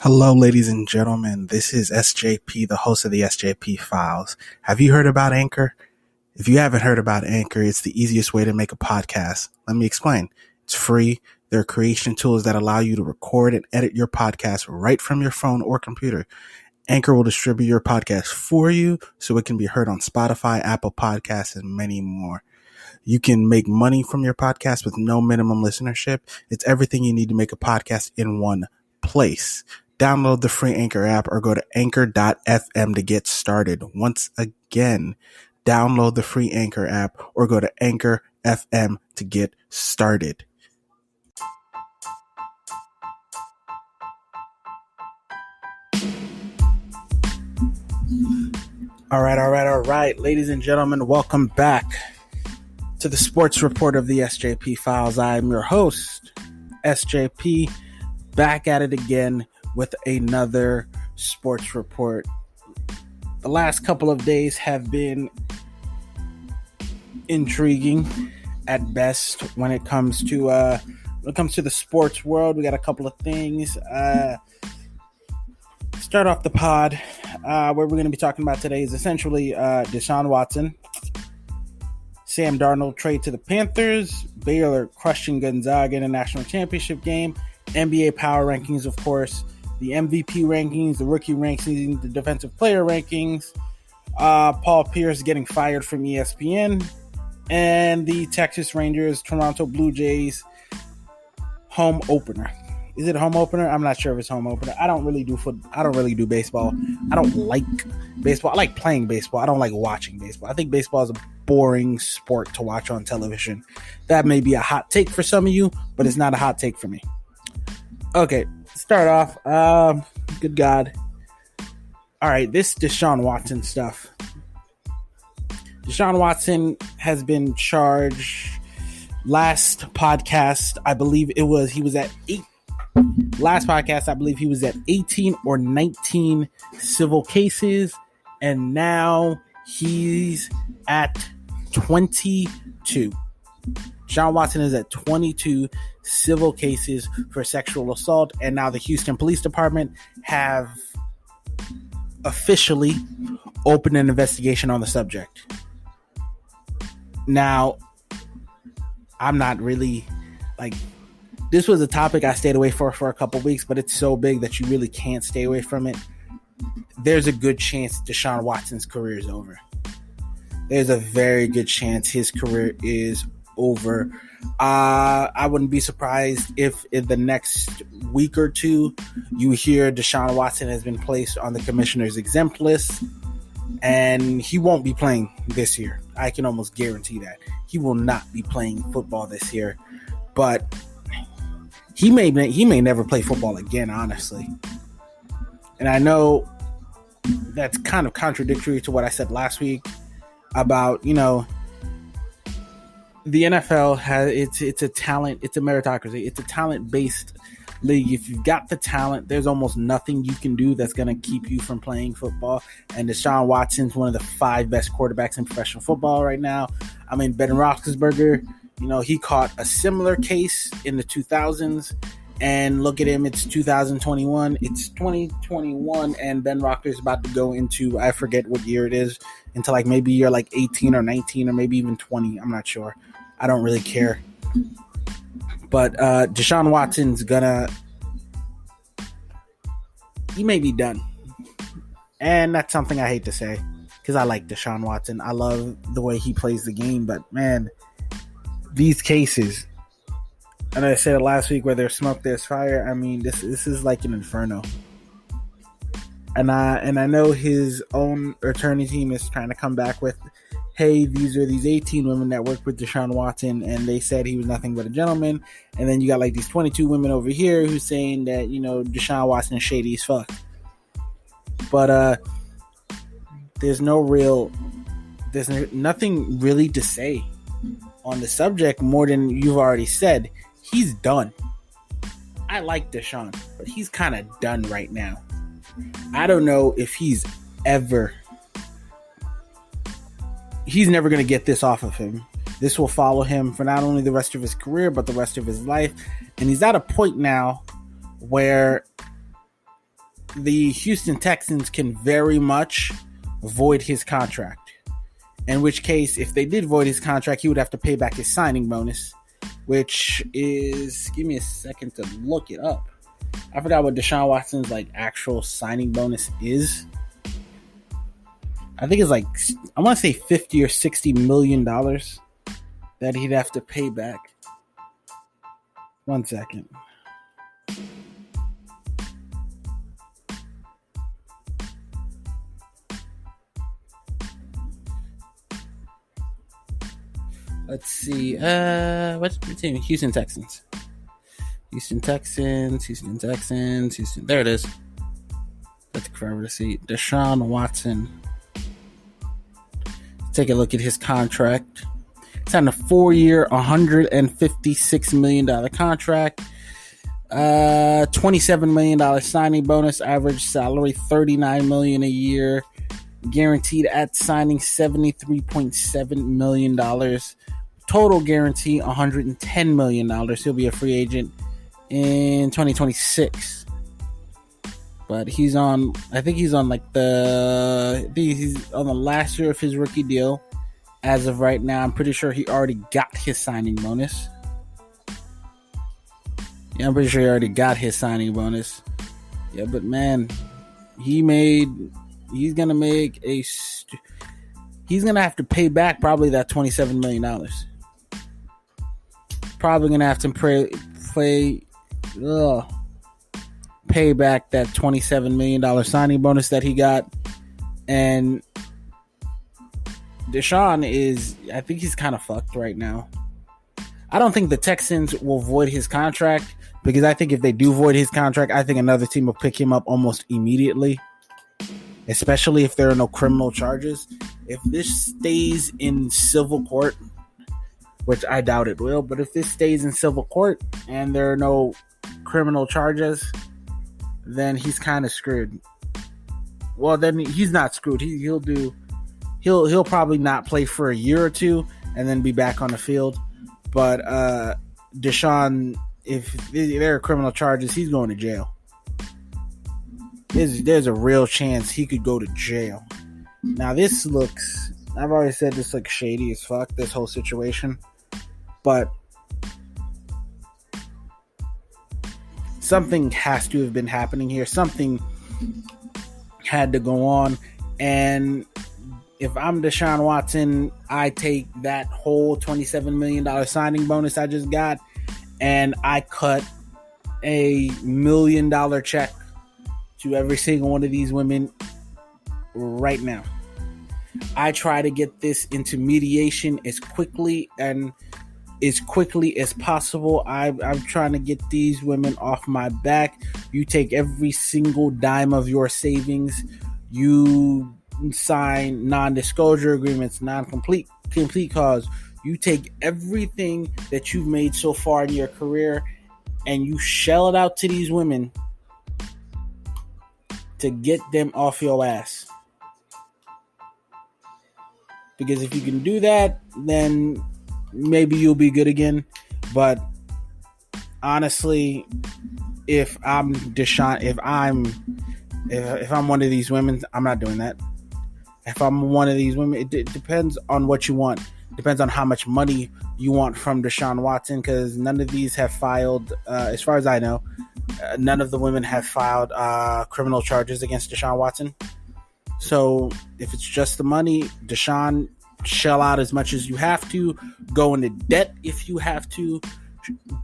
Hello, ladies and gentlemen. This is SJP, the host of the SJP Files. Have you heard about Anchor? If you haven't heard about Anchor, it's the easiest way to make a podcast. Let me explain. It's free. There are creation tools that allow you to record and edit your podcast right from your phone or computer. Anchor will distribute your podcast for you so it can be heard on Spotify, Apple Podcasts, and many more. You can make money from your podcast with no minimum listenership. It's everything you need to make a podcast in one place. Download the free Anchor app or go to anchor.fm to get started. Once again, download the free Anchor app or go to anchor.fm to get started. All right. Ladies and gentlemen, welcome back to the sports report of the SJP Files. I'm your host, SJP, back at it again with another sports report. The last couple of days have been intriguing at best when it comes to the sports world. We got a couple of things. Start off the pod. What we're going to be talking about today is essentially Deshaun Watson, Sam Darnold trade to the Panthers, Baylor crushing Gonzaga in a national championship game, NBA power rankings, of course, the MVP rankings, the rookie rankings, the defensive player rankings, Paul Pierce getting fired from ESPN, and the Texas Rangers Toronto Blue Jays home opener. Is it a home opener? I'm not sure if it's home opener. I don't really do baseball. I don't like baseball. I like playing baseball. I don't like watching baseball. I think baseball is a boring sport to watch on television. That may be a hot take for some of you, but it's not a hot take for me. Okay, start off. Good God. All right, this Deshaun Watson stuff. Deshaun Watson has been charged. Last podcast, I believe he was at 18 or 19 civil cases, and now he's at 22. Deshaun Watson is at 22 civil cases for sexual assault, and now the Houston Police Department have officially opened an investigation on the subject. Now, I'm not really this was a topic I stayed away for a couple weeks, but it's so big that you really can't stay away from it. There's a good chance Deshaun Watson's career is over. There's a very good chance his career is over. I wouldn't be surprised if in the next week or two you hear Deshaun Watson has been placed on the commissioner's exempt list, and he won't be playing this year. I can almost guarantee that. He will not be playing football this year, but he may never play football again, honestly. And I know that's kind of contradictory to what I said last week about, the NFL has it's a meritocracy. It's a talent-based league. If you've got the talent, there's almost nothing you can do that's going to keep you from playing football. And Deshaun Watson's one of the 5 best quarterbacks in professional football right now. I mean, Ben Roethlisberger, he caught a similar case in the 2000s, and look at him. It's 2021. It's 2021, and Ben Roethlisberger is about to go into, I forget what year it is, into maybe year 18 or 19 or maybe even 20. I'm not sure. I don't really care. But Deshaun Watson's he may be done. And that's something I hate to say, because I like Deshaun Watson. I love the way he plays the game, but man, these cases, and I said it last week, where there's smoke, there's fire. I mean, this is like an inferno. And I know his own attorney team is trying to come back with, hey, these are these 18 women that worked with Deshaun Watson, and they said he was nothing but a gentleman. And then you got these 22 women over here who's saying that, Deshaun Watson is shady as fuck. But there's nothing really to say on the subject more than you've already said. He's done. I like Deshaun, but he's kind of done right now. I don't know if he's never going to get this off of him. This will follow him for not only the rest of his career, but the rest of his life. And he's at a point now where the Houston Texans can very much void his contract. In which case, if they did void his contract, he would have to pay back his signing bonus, which is, give me a second to look it up. I forgot what Deshaun Watson's actual signing bonus is. I think it's I want to say $50 or $60 million that he'd have to pay back. 1 second. Let's see. What's the team? Houston Texans. There it is. That took forever to see. Deshaun Watson. Take a look at his contract. It's on a 4-year, $156 million contract. $27 million signing bonus. Average salary $39 million a year. Guaranteed at signing $73.7 million. Total guarantee $110 million. He'll be a free agent in 2026. But he's on, I think he's on he's on the last year of his rookie deal. As of right now, I'm pretty sure he already got his signing bonus. Yeah, I'm pretty sure he already got his signing bonus. Yeah, but man, he's gonna have to pay back probably that $27 million. Probably gonna have to pay back that $27 million signing bonus that he got. And Deshaun I think he's kind of fucked right now. I don't think the Texans will void his contract, because I think if they do void his contract, I think another team will pick him up almost immediately, especially if there are no criminal charges. If this stays in civil court, which I doubt it will, but if this stays in civil court and there are no criminal charges, then he's kind of screwed. Well, then he's not screwed. He'll probably not play for a year or two and then be back on the field. But Deshaun, if there are criminal charges, he's going to jail. There's a real chance he could go to jail. Now I've already said this looks shady as fuck, this whole situation. But something has to have been happening here. Something had to go on. And if I'm Deshaun Watson, I take that whole $27 million signing bonus I just got and I cut a $1 million check to every single one of these women right now. I try to get this into mediation as quickly as possible. I'm trying to get these women off my back. You take every single dime of your savings. You sign non-disclosure agreements, complete cause. You take everything that you've made so far in your career and you shell it out to these women to get them off your ass. Because if you can do that, then maybe you'll be good again. But honestly, if I'm Deshaun, if I'm one of these women, I'm not doing that. If I'm one of these women, it depends on what you want. Depends on how much money you want from Deshaun Watson, because none of these have filed, as far as I know, none of the women have filed criminal charges against Deshaun Watson. So if it's just the money, Deshaun, shell out as much as you have to, go into debt if you have to,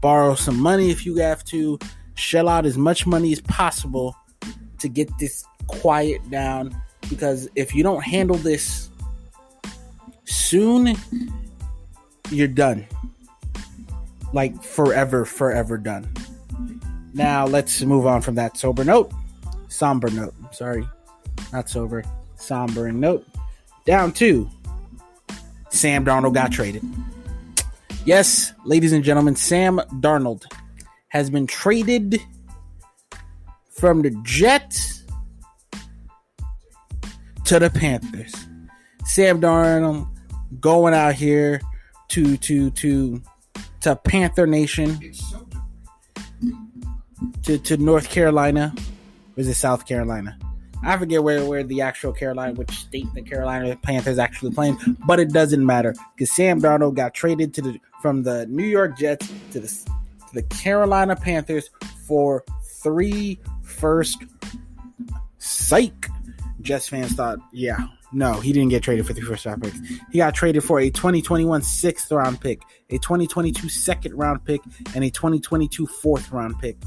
borrow some money if you have to, shell out as much money as possible to get this quiet down. Because if you don't handle this soon, you're done. Like forever done. Now let's move on from that somber note. Sombering note. Down to Sam Darnold got traded. Yes, ladies and gentlemen, Sam Darnold has been traded from the Jets to the Panthers. Sam Darnold going out here to Panther Nation, to North Carolina, Was it South Carolina? I forget where the actual Carolina, which state the Carolina Panthers actually playing, but it doesn't matter because Sam Darnold got traded from the New York Jets to the Carolina Panthers for 3 first. Psych. Jets fans thought, no, he didn't get traded for 3 first-round picks. He got traded for a 2021 6th-round pick, a 2022 second-round pick, and a 2022 4th-round pick,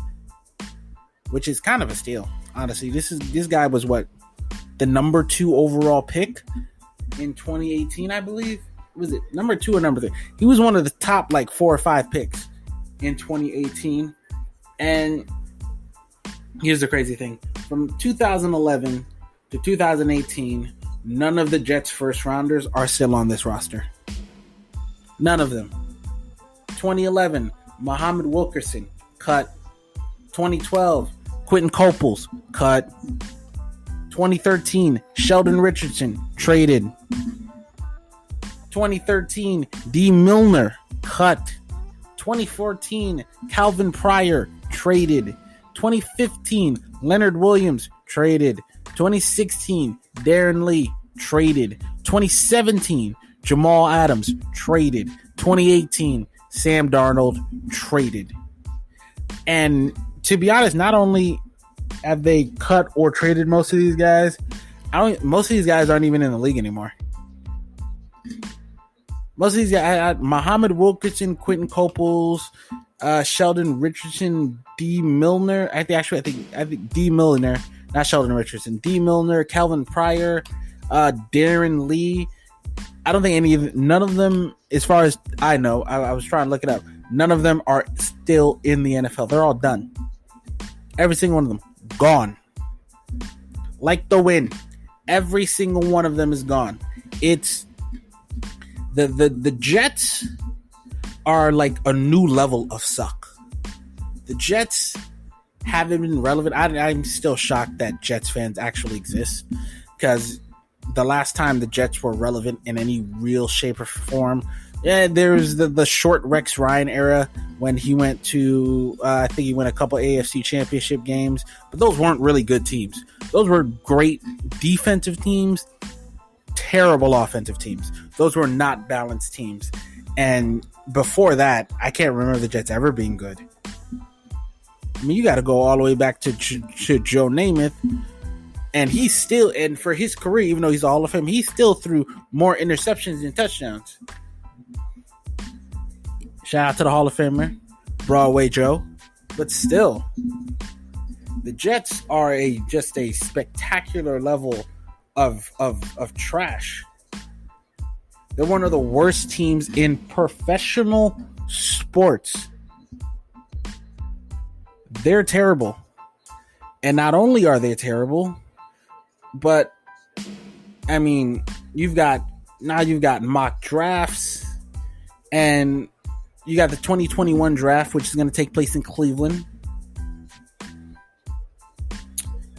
which is kind of a steal. Honestly, this guy was the number 2 overall pick in 2018, I believe. Was it number 2 or number 3? He was one of the top 4 or 5 picks in 2018. And here's the crazy thing: from 2011 to 2018, none of the Jets' first rounders are still on this roster. None of them. 2011, Muhammad Wilkerson, cut. 2012, Quentin Coples, cut. 2013, Sheldon Richardson, traded. 2013, D. Milner, cut. 2014, Calvin Pryor, traded. 2015, Leonard Williams, traded. 2016, Darren Lee, traded. 2017, Jamal Adams, traded. 2018, Sam Darnold, traded. And to be honest, not only have they cut or traded most of these guys, most of these guys aren't even in the league anymore. Most of these guys, Muhammad Wilkerson, Quentin Coples, Sheldon Richardson, D. Milner. I think D. Milner, not Sheldon Richardson. D. Milner, Calvin Pryor, Darren Lee. I don't think none of them, as far as I know, I was trying to look it up. None of them are still in the NFL. They're all done. Every single one of them gone. Like the wind. Every single one of them is gone. It's the Jets are like a new level of suck. The Jets haven't been relevant. I'm still shocked that Jets fans actually exist, because the last time the Jets were relevant in any real shape or form, there's the short Rex Ryan era when he went to, I think he won a couple AFC championship games, but those weren't really good teams. Those were great defensive teams, terrible offensive teams. Those were not balanced teams. And before that, I can't remember the Jets ever being good. I mean, you got to go all the way back to Joe Namath. And he's still, and for his career, even though he's a Hall of Fame, he still threw more interceptions than touchdowns. Shout out to the Hall of Famer, Broadway Joe. But still, the Jets are just a spectacular level of trash. They're one of the worst teams in professional sports. They're terrible. And not only are they terrible, but I mean, you've got mock drafts, and you got the 2021 draft, which is going to take place in Cleveland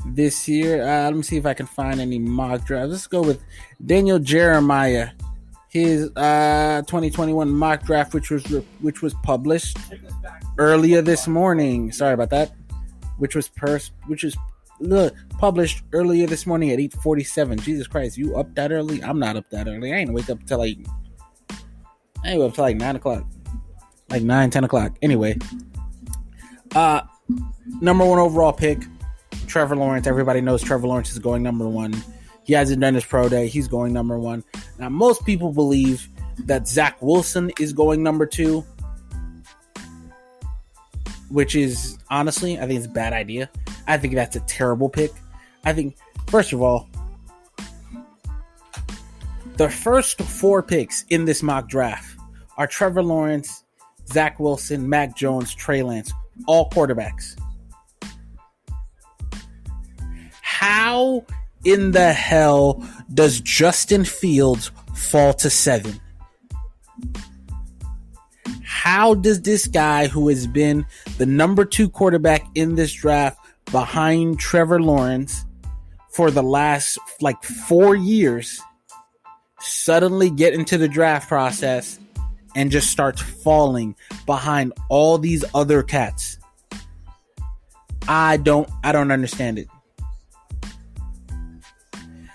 this year. Let me see if I can find any mock drafts. Let's go with Daniel Jeremiah, his 2021 mock draft, which was published earlier this morning. Sorry about that. Which was published earlier this morning at 8:47. Jesus Christ, you up that early? I'm not up that early. I ain't wake up till like 9 o'clock. Like 9, 10 o'clock. Anyway. Number 1 overall pick, Trevor Lawrence. Everybody knows Trevor Lawrence is going number 1. He hasn't done his pro day. He's going number 1. Now, most people believe that Zach Wilson is going number 2. Which is, honestly, I think it's a bad idea. I think that's a terrible pick. I think, first of all, the first 4 picks in this mock draft are Trevor Lawrence, Zach Wilson, Mac Jones, Trey Lance, all quarterbacks. How in the hell does Justin Fields fall to 7? How does this guy, who has been the number 2 quarterback in this draft behind Trevor Lawrence for the last 4 years, suddenly get into the draft process and just starts falling behind all these other cats? I don't understand it.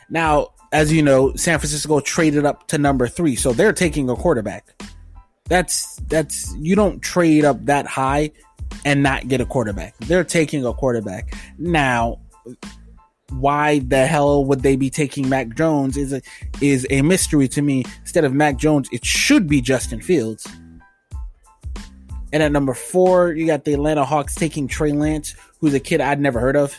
Now, as you know, San Francisco traded up to number 3, so they're taking a quarterback. That's you don't trade up that high and not get a quarterback. They're taking a quarterback. Now, why the hell would they be taking Mac Jones is a mystery to me. Instead of Mac Jones, it should be Justin Fields. And at number 4, you got the Atlanta Hawks taking Trey Lance, who's a kid I'd never heard of.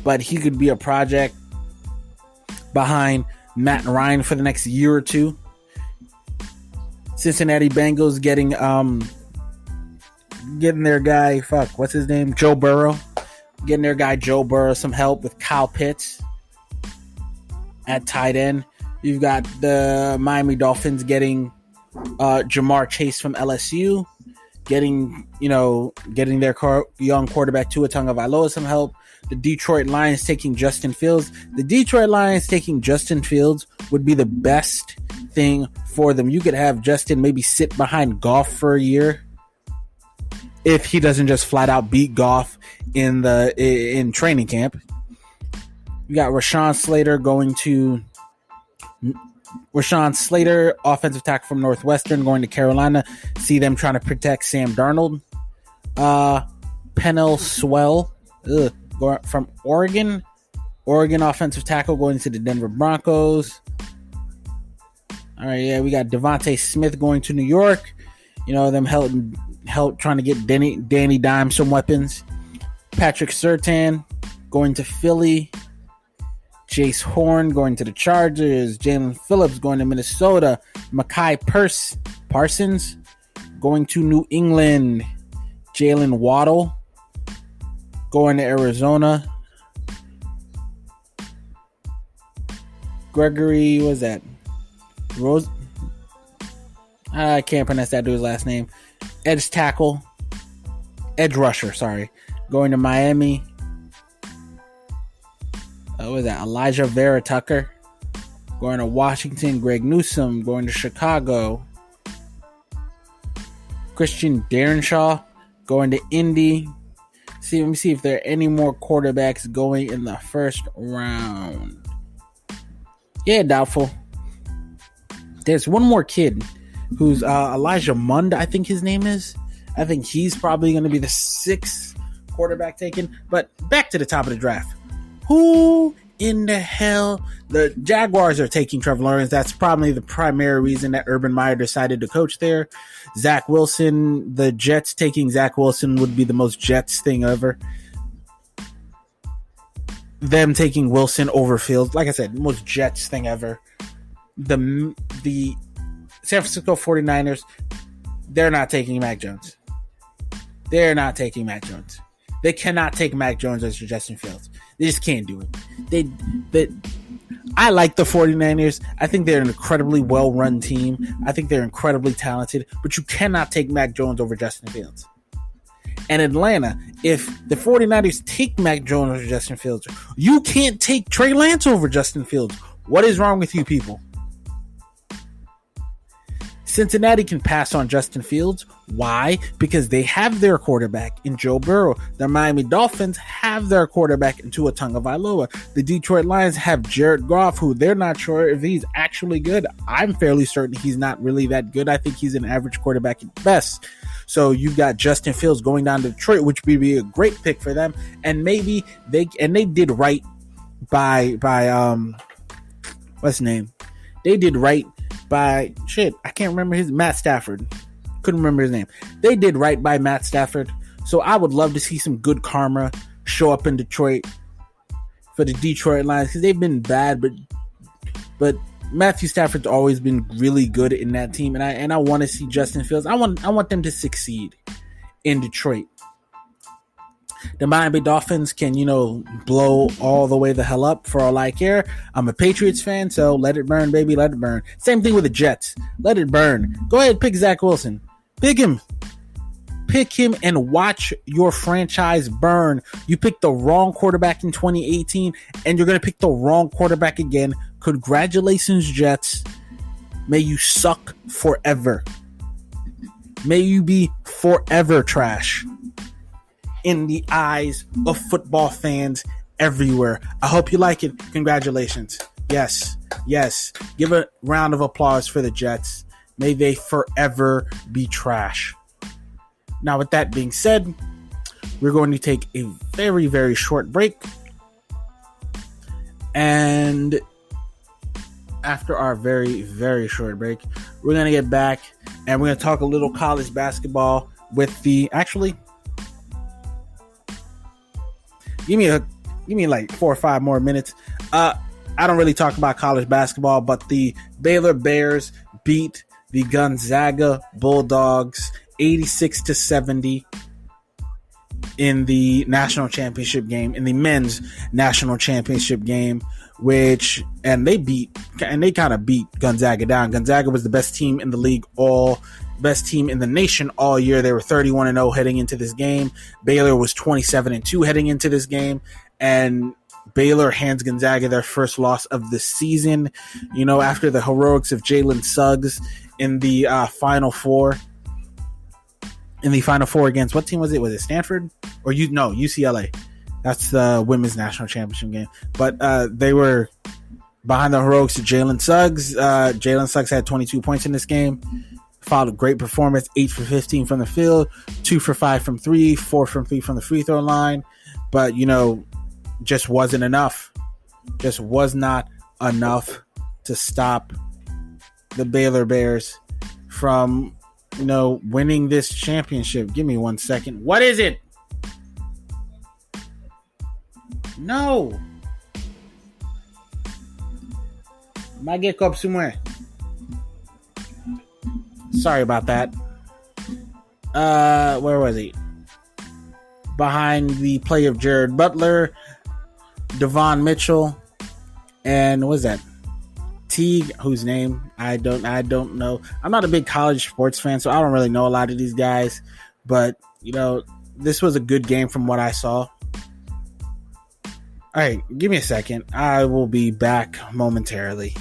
But he could be a project behind Matt Ryan for the next year or two. Cincinnati Bengals getting their guy, what's his name? Joe Burrow. Getting their guy Joe Burrow some help with Kyle Pitts at tight end. You've got the Miami Dolphins getting Jamar Chase from LSU. Getting their young quarterback Tua Tagovailoa some help. The Detroit Lions taking Justin Fields. The Detroit Lions taking Justin Fields would be the best thing for them. You could have Justin maybe sit behind Goff for a year if he doesn't just flat out beat Goff in training camp. You got Rashawn Slater, offensive tackle from Northwestern, going to Carolina. See them trying to protect Sam Darnold. Pennell Swell from Oregon. Oregon offensive tackle going to the Denver Broncos. All right, yeah, we got Devontae Smith going to New York. Them help trying to get Danny Dimes some weapons. Patrick Surtain going to Philly. Jace Horn going to the Chargers. Jalen Phillips going to Minnesota. Mekhi Parsons going to New England. Jalen Waddle going to Arizona. Gregory, what was that? Rose? I can't pronounce that dude's last name. Edge rusher, sorry. Going to Miami. What was that? Elijah Vera Tucker going to Washington. Greg Newsome going to Chicago. Christian Darenshaw going to Indy. Let me see if there are any more quarterbacks going in the first round. Yeah, doubtful. There's one more kid who's Elijah Mund, I think his name is. I think he's probably going to be the 6th quarterback taken. But back to the top of the draft. Who in the hell? The Jaguars are taking Trevor Lawrence. That's probably the primary reason that Urban Meyer decided to coach there. Zach Wilson, the Jets taking Zach Wilson would be the most Jets thing ever. Them taking Wilson over Fields, like I said, most Jets thing ever. The San Francisco 49ers, they're not taking Mac Jones. They cannot take Mac Jones as your Justin Fields. They just can't do it. I like the 49ers. I think they're an incredibly well-run team. I think they're incredibly talented. But you cannot take Mac Jones over Justin Fields. And Atlanta, if the 49ers take Mac Jones over Justin Fields, you can't take Trey Lance over Justin Fields. What is wrong with you people? Cincinnati can pass on Justin Fields. Why? Because they have their quarterback in Joe Burrow. The Miami Dolphins have their quarterback in Tua Tagovailoa. The Detroit Lions have Jared Goff, who they're not sure if he's actually good. I'm fairly certain he's not really that good. I think he's an average quarterback at best. So you've got Justin Fields going down to Detroit, which would be a great pick for them. And maybe they did right by what's his name? They did right by I can't remember Matt Stafford. Couldn't remember his name. They did right by Matt Stafford. So I would love to see some good karma show up in Detroit for the Detroit Lions, because they've been bad, but Matthew Stafford's always been really good in that team, and I want to see Justin Fields. I want them to succeed in Detroit. The Miami Dolphins can, blow all the way the hell up for all I care. I'm a Patriots fan, so let it burn, baby, let it burn. Same thing with the Jets. Let it burn. Go ahead, pick Zach Wilson. Pick him. Pick him and watch your franchise burn. You picked the wrong quarterback in 2018, and you're going to pick the wrong quarterback again. Congratulations, Jets. May you suck forever. May you be forever trash. in the eyes of football fans everywhere. I hope you like it. Congratulations. Yes. Give a round of applause for the Jets. May they forever be trash. Now, with that being said, we're going to take a very, very short break. And after our very, very short break, we're going to get back and we're going to talk a little college basketball with the... Actually, give me like 4 or 5 more minutes. I don't really talk about college basketball, but the Baylor Bears beat the Gonzaga Bulldogs 86-70 in the national championship game, in the men's national championship game, and they kind of beat Gonzaga down. Gonzaga was the best team in the league, best team in the nation all year. They were 31-0 heading into this game. Baylor was 27-2 heading into this game, and Baylor hands Gonzaga their first loss of the season. After the heroics of Jalen Suggs in the Final Four. In the Final Four against, what team was it? Was it Stanford? Or UCLA. That's the women's national championship game. But they were behind the heroics of Jalen Suggs. Jalen Suggs had 22 points in this game. Followed a great performance, 8 for 15 from the field, 2 for 5 from 3, 4 from 3 from the free throw line. But, just wasn't enough. Just was not enough to stop the Baylor Bears from, winning this championship. Give me 1 second. What is it? No. Get up somewhere. Sorry about that. Where was he? Behind the play of Jared Butler, Devon Mitchell, and what was that? Teague, whose name I don't know. I'm not a big college sports fan, so I don't really know a lot of these guys. But this was a good game from what I saw. All right, give me a second. I will be back momentarily.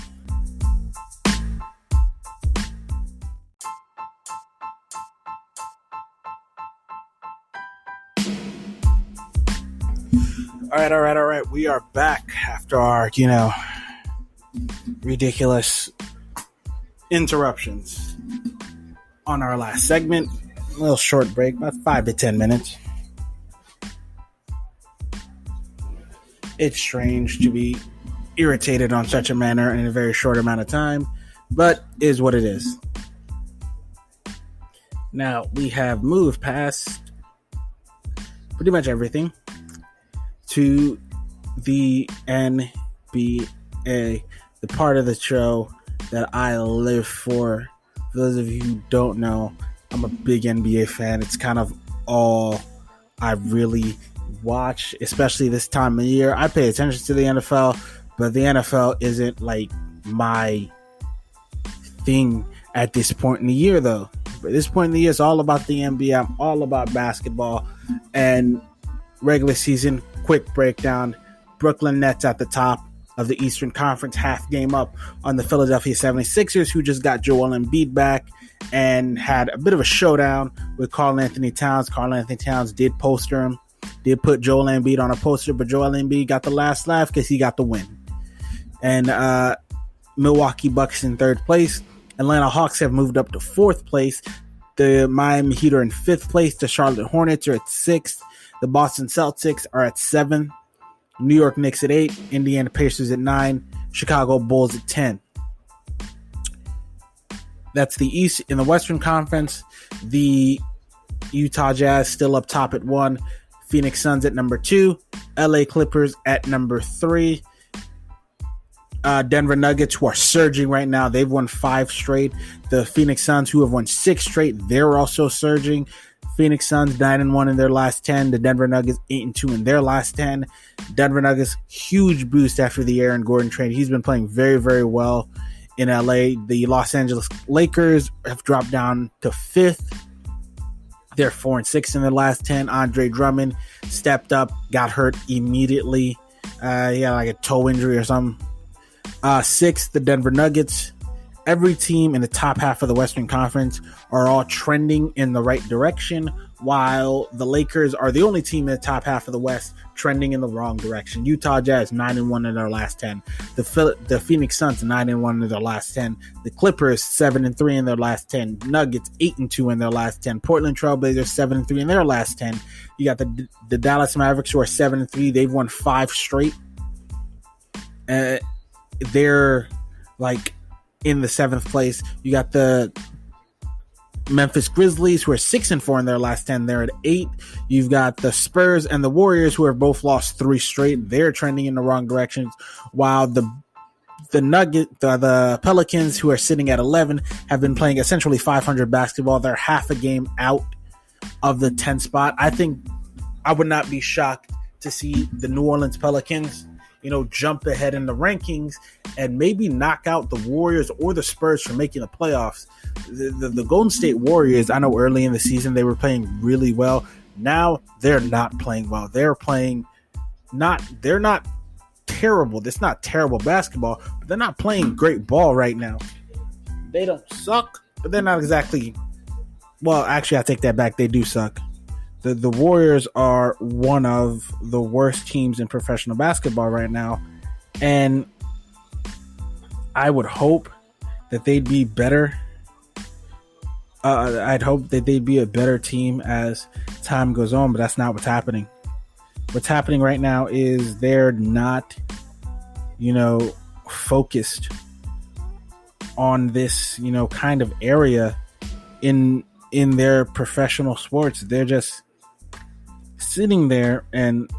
All right. We are back after our, ridiculous interruptions on our last segment. A little short break, about 5 to 10 minutes. It's strange to be irritated on such a manner in a very short amount of time, but is what it is. Now, we have moved past pretty much everything to the NBA, the part of the show that I live for. For those of you who don't know, I'm a big NBA fan. It's kind of all I really watch, especially this time of year. I pay attention to the NFL, but the NFL isn't like my thing at this point in the year, though. At this point in the year, it's all about the NBA. I'm all about basketball and regular season. Quick breakdown. Brooklyn Nets at the top of the Eastern Conference, half game up on the Philadelphia 76ers, who just got Joel Embiid back and had a bit of a showdown with Karl-Anthony Towns. Karl-Anthony Towns did poster him, did put Joel Embiid on a poster, but Joel Embiid got the last laugh because he got the win. And Milwaukee Bucks in third place. Atlanta Hawks have moved up to fourth place. The Miami Heat are in fifth place. The Charlotte Hornets are at sixth. The Boston Celtics are at 7. New York Knicks at 8. Indiana Pacers at 9. Chicago Bulls at 10. That's the East. In the Western Conference, the Utah Jazz still up top at 1. Phoenix Suns at number 2. LA Clippers at number 3. Denver Nuggets, who are surging right now. They've won 5 straight. The Phoenix Suns, who have won 6 straight, they're also surging. Phoenix Suns 9-1 in their last 10. The Denver Nuggets 8-2 in their last 10. Denver Nuggets, huge boost after the Aaron Gordon trade. He's been playing very, very well in LA. The Los Angeles Lakers have dropped down to 5th. They're 4-6 in their last 10. Andre Drummond stepped up, got hurt immediately. He had like a toe injury or something. 6th, the Denver Nuggets. Every team in the top half of the Western Conference are all trending in the right direction, while the Lakers are the only team in the top half of the West trending in the wrong direction. Utah Jazz 9-1 in their last 10. The Phoenix Suns 9-1 in their last 10. The Clippers 7-3 in their last 10. Nuggets 8-2 in their last 10. Portland Trailblazers 7-3 in their last 10. You got the Dallas Mavericks who are 7-3. They've won 5 straight. They're like in the 7th place. You got the Memphis Grizzlies who are 6-4 in their last 10. They're at 8. You've got the Spurs and the Warriors who have both lost 3 straight. They're trending in the wrong directions. While the Pelicans, who are sitting at 11, have been playing essentially 500 basketball. They're half a game out of the 10th spot. I think I would not be shocked to see the New Orleans Pelicans, jump ahead in the rankings and maybe knock out the Warriors or the Spurs from making the playoffs. The Golden State Warriors, I know early in the season they were playing really well. Now they're not playing well. They're not terrible. It's not terrible basketball, but they're not playing great ball right now. They don't suck, but they're not exactly. Well, actually, I take that back. They do suck. The Warriors are one of the worst teams in professional basketball right now, and I would hope that they'd be better. I'd hope that they'd be a better team as time goes on, but that's not what's happening. What's happening right now is they're not, focused on this, kind of area in their professional sports. They're just sitting there, and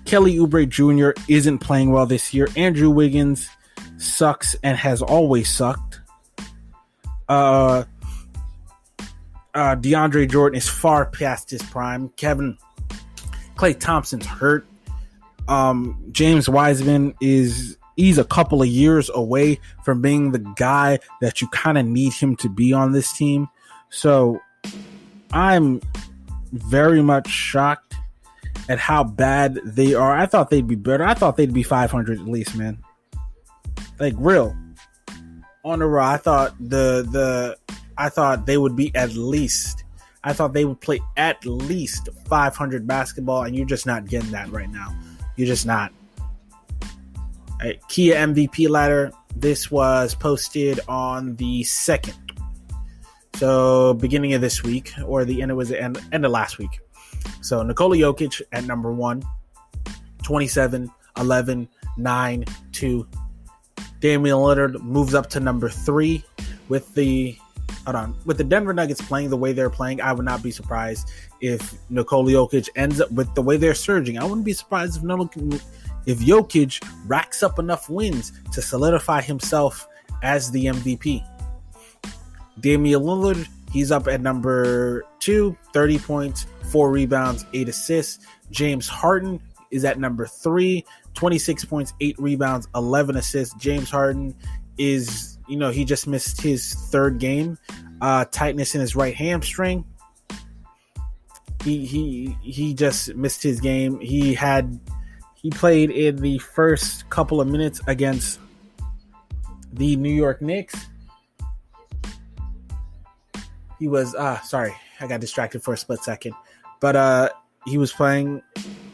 Kelly Oubre Jr. isn't playing well this year. Andrew Wiggins sucks and has always sucked. DeAndre Jordan is far past his prime. Klay Thompson's hurt. James Wiseman he's a couple of years away from being the guy that you kind of need him to be on this team. So I'm very much shocked at how bad they are. I thought they'd be better. I thought they'd be 500 at least, man. Like real. On the raw, I thought I thought they would be at least. I thought they would play at least 500 basketball, and you're just not getting that right now. You're just not. Right, Kia MVP ladder. This was posted on the 2nd. So beginning of this week, or the end of last week. So Nikola Jokic at number 1, 27, 11, 9, 2. Damian Lillard moves up to number 3 with the Denver Nuggets playing the way they're playing. I would not be surprised if Nikola Jokic ends up with the way they're surging. I wouldn't be surprised if Jokic racks up enough wins to solidify himself as the MVP. Damian Lillard, he's up at number 2, 30 points, 4 rebounds, 8 assists. James Harden is at number 3, 26 points, 8 rebounds, 11 assists. James Harden is, he just missed his 3rd game. Tightness in his right hamstring. He just missed his game. He played in the first couple of minutes against the New York Knicks. He was sorry, I got distracted for a split second. But he was playing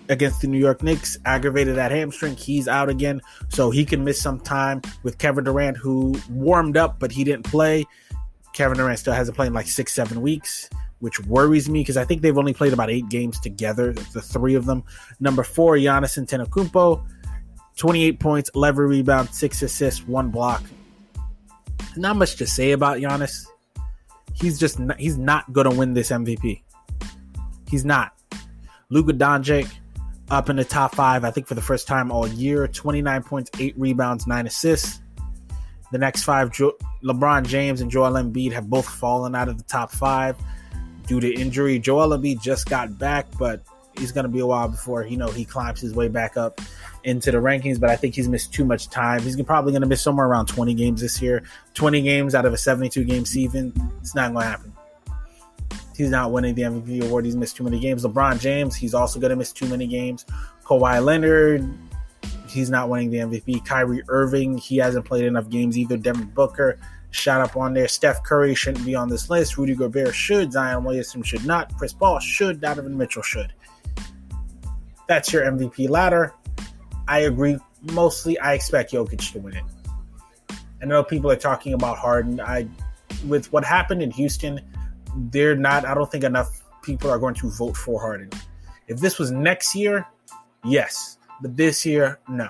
against the New York Knicks, aggravated that hamstring. He's out again, so he can miss some time with Kevin Durant, who warmed up, but he didn't play. Kevin Durant still hasn't played in like 6-7 weeks, which worries me because I think they've only played about 8 games together, the 3 of them. Number 4, Giannis Antetokounmpo, 28 points, 11 rebounds, 6 assists, 1 block. Not much to say about Giannis. He's not going to win this MVP. He's not. Luka Doncic up in the top 5, I think for the first time all year, 29 points, 8 rebounds, 9 assists. The next 5, LeBron James and Joel Embiid have both fallen out of the top 5 due to injury. Joel Embiid just got back, but he's going to be a while before he climbs his way back up into the rankings. But I think he's missed too much time. He's probably going to miss somewhere around 20 games this year. 20 games out of a 72-game season. It's not going to happen. He's not winning the MVP award. He's missed too many games. LeBron James, he's also going to miss too many games. Kawhi Leonard, he's not winning the MVP. Kyrie Irving, he hasn't played enough games either. Devin Booker shot up on there. Steph Curry shouldn't be on this list. Rudy Gobert should. Zion Williamson should not. Chris Paul should. Donovan Mitchell should. That's your MVP ladder. I agree. Mostly, I expect Jokic to win it. I know people are talking about Harden. With what happened in Houston, I don't think enough people are going to vote for Harden. If this was next year, yes. But this year, no.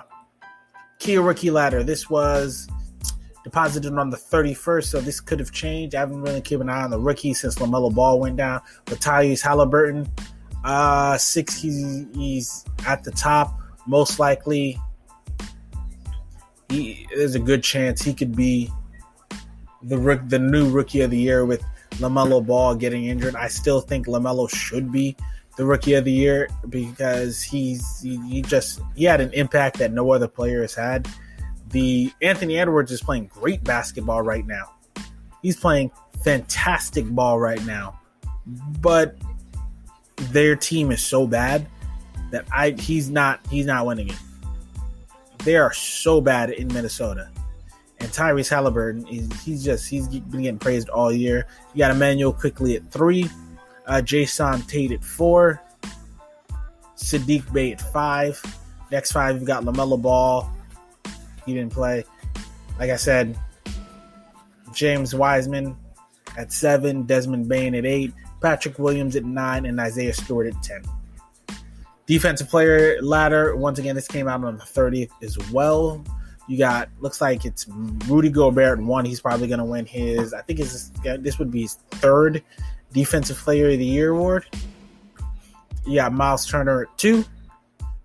Key rookie ladder. This was deposited on the 31st, so this could have changed. I haven't really kept an eye on the rookies since LaMelo Ball went down. But Tyrese Halliburton, 6, he's at the top. Most likely, there's a good chance he could be the new rookie of the year with LaMelo Ball getting injured. I still think LaMelo should be the rookie of the year because he had an impact that no other player has had. Anthony Edwards is playing great basketball right now. He's playing fantastic ball right now. But their team is so bad that he's not winning it. They are so bad in Minnesota. And Tyrese Halliburton, he's been getting praised all year. You got Emmanuel Quickley at 3, Jason Tate at 4, Sadiq Bey at 5. Next 5, you've got LaMelo Ball. He didn't play. Like I said, James Wiseman at 7, Desmond Bane at 8, Patrick Williams at 9, and Isaiah Stewart at 10. Defensive player ladder, once again, this came out on the 30th as well. You got, looks like it's Rudy Gobert at 1. He's probably going to win his, I think this would be his 3rd Defensive Player of the Year award. You got Miles Turner at 2,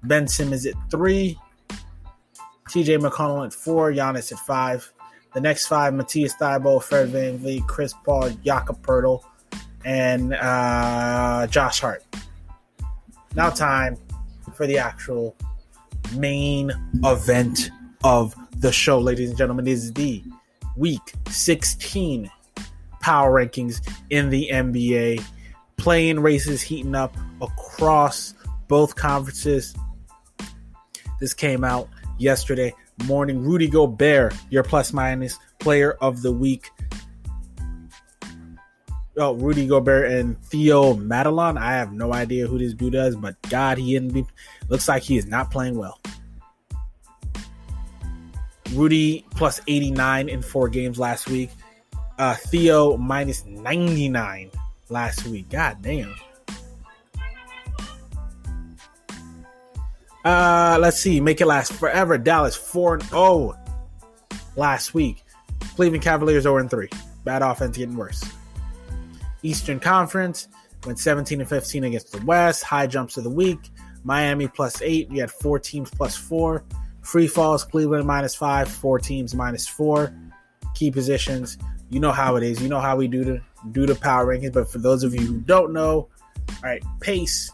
Ben Simmons at 3, TJ McConnell at 4, Giannis at 5. The next 5, Matthias Thybulle, Fred VanVleet, Chris Paul, Jakob Poeltl, and Josh Hart. Now time for the actual main event of the show, ladies and gentlemen. Is the Week 16 power rankings in the NBA. Play-in races heating up across both conferences. This came out yesterday morning. Rudy Gobert, your plus-minus player of the week. Oh, Rudy Gobert and Theo Madelon. I have no idea who this dude is, but God, looks like he is not playing well. Rudy plus 89 in 4 games last week. Theo minus 99 last week. God damn. Let's see. Make it last forever. Dallas 4-0 last week. Cleveland Cavaliers 0-3. Bad offense getting worse. Eastern Conference went 17-15 against the West. High jumps of the week. Miami plus 8. You had 4 teams plus 4. Free falls, Cleveland minus 5. 4 teams minus 4. Key positions. You know how it is. You know how we do the power rankings. But for those of you who don't know, all right, pace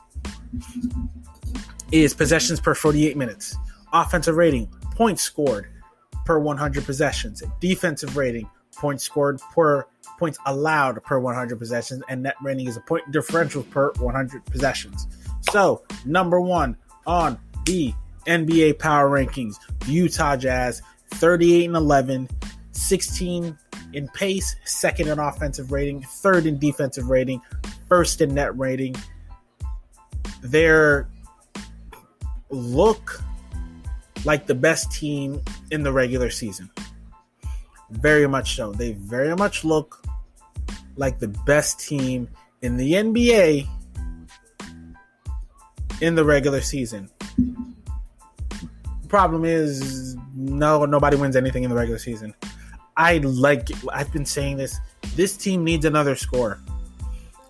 is possessions per 48 minutes. Offensive rating, points scored per 100 possessions. Defensive rating, points scored per points allowed per 100 possessions, and net rating is a point differential per 100 possessions. So, number 1 on the NBA power rankings, Utah Jazz, 38-11, 16 in pace, 2nd in offensive rating, 3rd in defensive rating, 1st in net rating. They look like the best team in the regular season. Very much so. They very much look like the best team in the NBA in the regular season. The problem is, nobody wins anything in the regular season. I've been saying this team needs another scorer.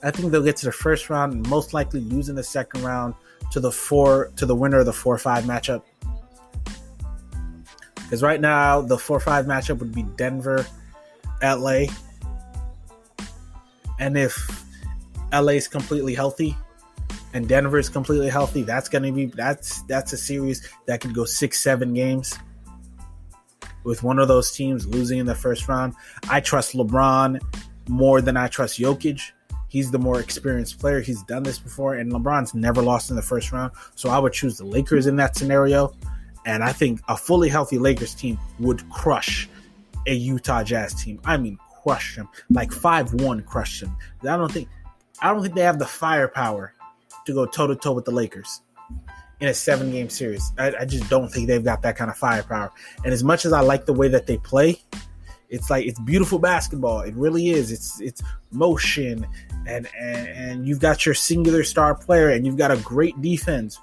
I think they'll get to the first round and most likely lose in the second round to the winner of the 4-5 matchup. Because right now, the 4-5 matchup would be Denver, LA. And if LA is completely healthy and Denver is completely healthy, that's a series that could go 6-7 games with one of those teams losing in the first round. I trust LeBron more than I trust Jokic. He's the more experienced player. He's done this before, and LeBron's never lost in the first round. So I would choose the Lakers in that scenario. And I think a fully healthy Lakers team would crush a Utah Jazz team. I mean, crushed them. Like 5-1 crushed them. I don't think they have the firepower to go toe-to-toe with the Lakers in a 7-game series. I just don't think they've got that kind of firepower. And as much as I like the way that they play, it's beautiful basketball. It really is. It's motion, and you've got your singular star player, and you've got a great defense.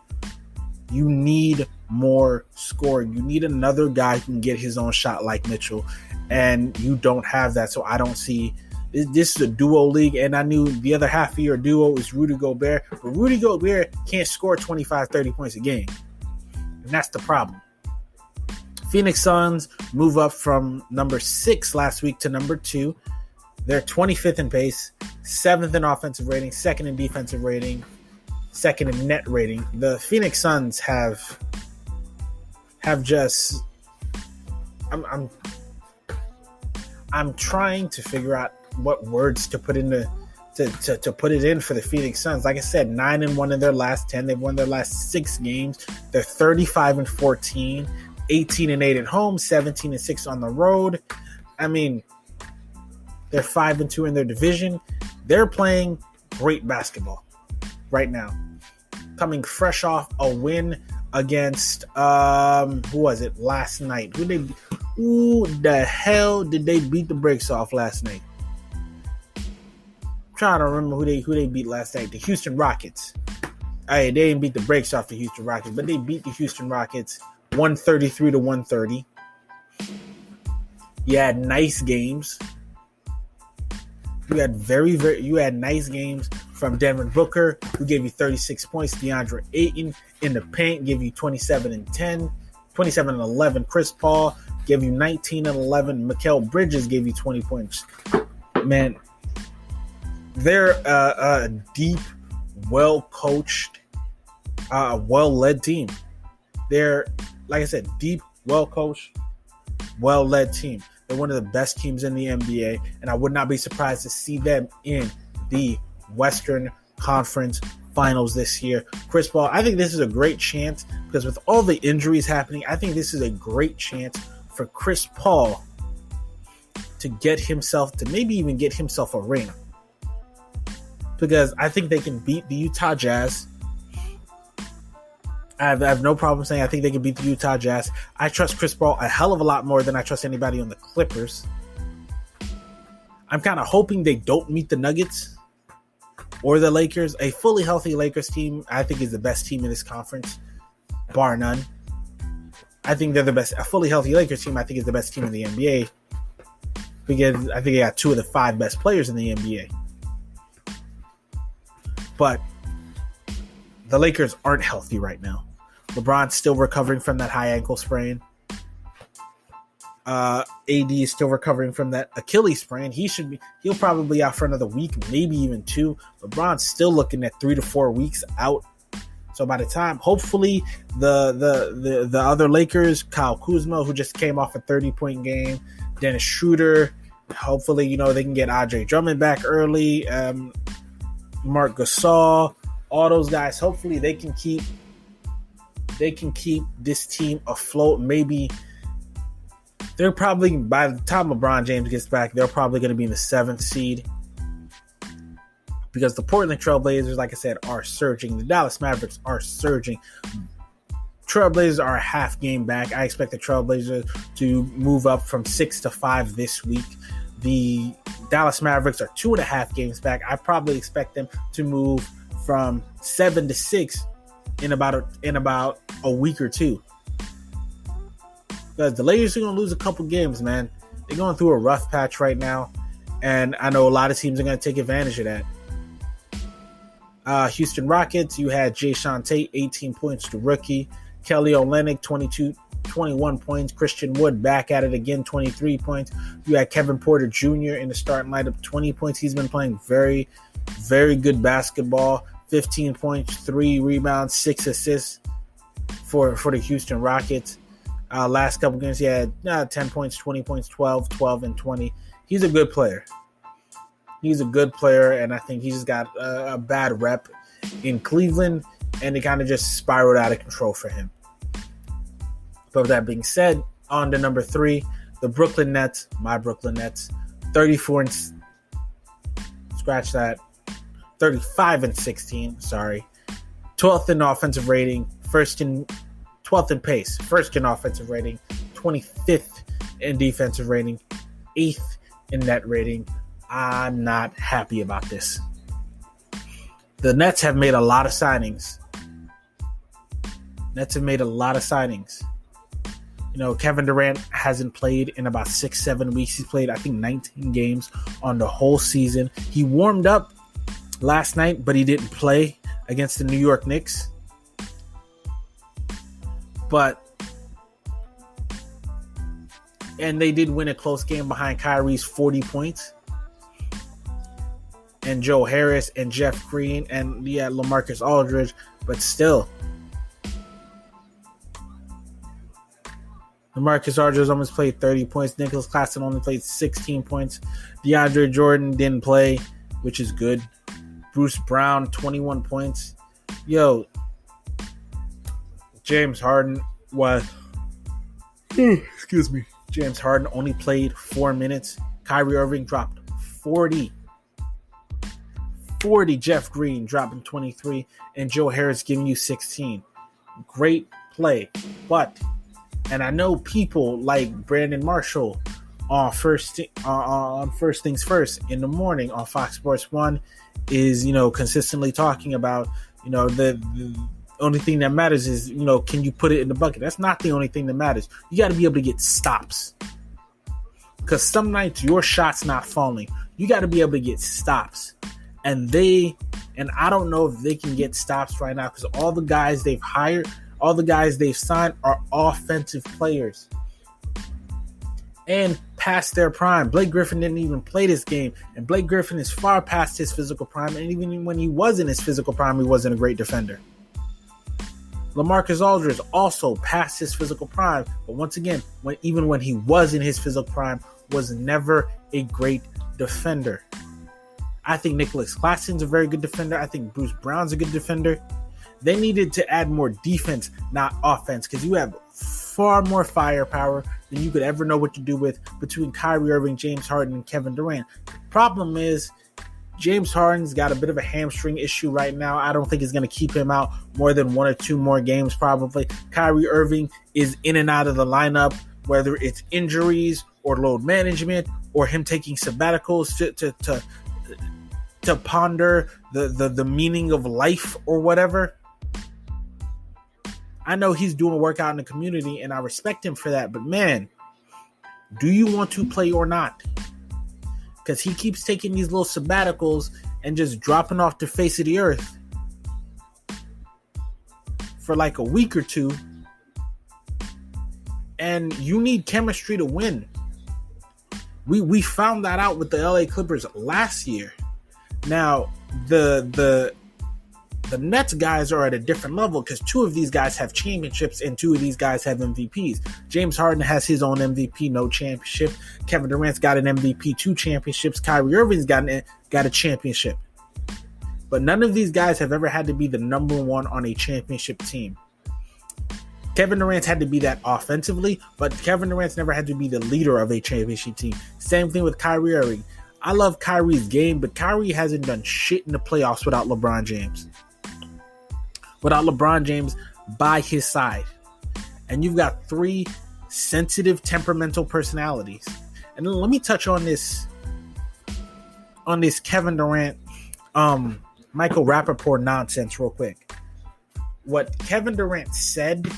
You need more scoring. You need another guy who can get his own shot like Mitchell, and you don't have that. So I don't see this is a duo league, and I knew the other half of your duo is Rudy Gobert, but Rudy Gobert can't score 25, 30 points a game, and that's the problem. Phoenix Suns move up from number 6 last week to number 2. They're 25th in pace, 7th in offensive rating, 2nd in defensive rating, 2nd in net rating. The Phoenix Suns have just I'm trying to figure out what words to put into to put it in for the Phoenix Suns. Like I said, 9-1 in their last 10. They've won their last 6 games. They're 35-14, 18-8 at home, 17-6 on the road. I mean, they're 5-2 in their division. They're playing great basketball right now. Coming fresh off a win against who was it last night? Who the hell did they beat the brakes off last night? I'm trying to remember who they beat last night. The Houston Rockets. Hey, they didn't beat the brakes off the Houston Rockets, but they beat the Houston Rockets 133-130. You had nice games. You had nice games from Devin Booker, who gave you 36 points. DeAndre Ayton in the paint gave you 27-10, 27-11. Chris Paul gave you 19-11. Mikal Bridges gave you 20 points. Man, they're a deep, well-coached, well-led team. They're, like I said, deep, well-coached, well-led team. They're one of the best teams in the NBA, and I would not be surprised to see them in the Western Conference Finals this year. Chris Paul, I think this is a great chance because with all the injuries happening, I think this is a great chance for Chris Paul to maybe even get himself a ring. Because I think they can beat the Utah Jazz. I have no problem saying I think they can beat the Utah Jazz. I trust Chris Paul a hell of a lot more than I trust anybody on the Clippers. I'm kind of hoping they don't meet the Nuggets or the Lakers. A fully healthy Lakers team, I think, is the best team in this conference, bar none. I think they're the best. A fully healthy Lakers team, I think, is the best team in the NBA because I think they got 2 of the 5 best players in the NBA. But the Lakers aren't healthy right now. LeBron's still recovering from that high ankle sprain. AD is still recovering from that Achilles sprain. He'll probably be out for another week, maybe even 2. LeBron's still looking at 3 to 4 weeks out. So by the time, hopefully, the other Lakers, Kyle Kuzma, who just came off a 30-point game, Dennis Schroeder, hopefully, they can get Andre Drummond back early, Marc Gasol, all those guys. Hopefully, they can keep this team afloat. Maybe they're probably, by the time LeBron James gets back, they're probably going to be in the 7th seed. Because the Portland Trailblazers, like I said, are surging. The Dallas Mavericks are surging. Trailblazers are a half game back. I expect the Trailblazers to move up from 6 to 5 this week. The Dallas Mavericks are 2.5 games back. I probably expect them to move from 7 to 6 in about a week or 2. Because the Lakers are going to lose a couple games, man. They're going through a rough patch right now. And I know a lot of teams are going to take advantage of that. Houston Rockets, you had Jae'Sean Tate, 18 points to rookie. Kelly Olynyk, 21 points. Christian Wood back at it again, 23 points. You had Kevin Porter Jr. in the starting lineup, 20 points. He's been playing very, very good basketball. 15 points, 3 rebounds, 6 assists for the Houston Rockets. Last couple games, he had 10 points, 20 points, 12, and 20. He's a good player. And I think he's just got a bad rep in Cleveland, and it kind of just spiraled out of control for him. But with that being said, on to number 3, the Brooklyn Nets, my Brooklyn Nets, 34 and scratch that, 35 and 16. Sorry, 12th in offensive rating, 12th in pace, first in offensive rating, 25th in defensive rating, 8th in net rating. I'm not happy about this. The Nets have made a lot of signings. You know, Kevin Durant hasn't played in about 6-7 weeks. He's played, I think, 19 games on the whole season. He warmed up last night, but he didn't play against the New York Knicks. And they did win a close game behind Kyrie's 40 points. And Joe Harris and Jeff Green and LaMarcus Aldridge, but still. LaMarcus Aldridge almost played 30 points. Nicholas Claxton only played 16 points. DeAndre Jordan didn't play, which is good. Bruce Brown, 21 points. James Harden James Harden only played 4 minutes. Kyrie Irving dropped 40. Jeff Green dropping 23. And Joe Harris giving you 16. Great play. And I know people like Brandon Marshall on First Things First in the morning on Fox Sports 1 is, consistently talking about, the only thing that matters is, can you put it in the bucket? That's not the only thing that matters. You got to be able to get stops. Because some nights your shot's not falling. You got to be able to get stops. And I don't know if they can get stops right now because all the guys they've hired, all the guys they've signed are offensive players and past their prime. Blake Griffin didn't even play this game, and Blake Griffin is far past his physical prime, and even when he was in his physical prime, he wasn't a great defender. LaMarcus Aldridge also past his physical prime, but once again, even when he was in his physical prime, was never a great defender. I think Nicholas Claxton's a very good defender. I think Bruce Brown's a good defender. They needed to add more defense, not offense, because you have far more firepower than you could ever know what to do with between Kyrie Irving, James Harden, and Kevin Durant. The problem is James Harden's got a bit of a hamstring issue right now. I don't think it's going to keep him out more than 1 or 2 more games probably. Kyrie Irving is in and out of the lineup, whether it's injuries or load management or him taking sabbaticals to ponder the meaning of life or whatever. I know he's doing work out in the community, and I respect him for that. But, man, do you want to play or not? Because he keeps taking these little sabbaticals and just dropping off the face of the earth for like a week or two. And you need chemistry to win. We found that out with the LA Clippers last year. Now, the Nets guys are at a different level because 2 of these guys have championships and 2 of these guys have MVPs. James Harden has his own MVP, no championship. Kevin Durant's got an MVP, 2 championships. Kyrie Irving's got a championship. But none of these guys have ever had to be the number 1 on a championship team. Kevin Durant's had to be that offensively, but Kevin Durant's never had to be the leader of a championship team. Same thing with Kyrie Irving. I love Kyrie's game, but Kyrie hasn't done shit in the playoffs without LeBron James. Without LeBron James by his side. And you've got 3 sensitive, temperamental personalities. And then let me touch on this Kevin Durant, Michael Rappaport nonsense real quick. What Kevin Durant said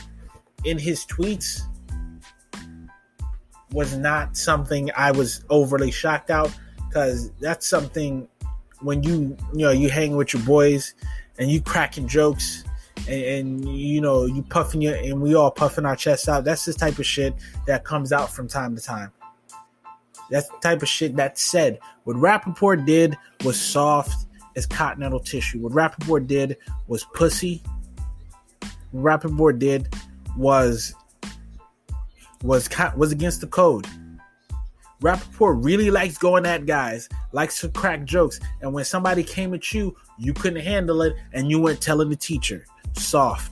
in his tweets was not something I was overly shocked out, because that's something when you hang with your boys and you cracking jokes and you puffing and we all puffing our chests out. That's the type of shit that comes out from time to time. That's the type of shit that's said. What Rappaport did was soft as continental tissue. What Rappaport did was pussy. What Rappaport did was against the code. Rappaport really likes going at guys, likes to crack jokes, and when somebody came at you, you couldn't handle it, and you went telling the teacher. Soft.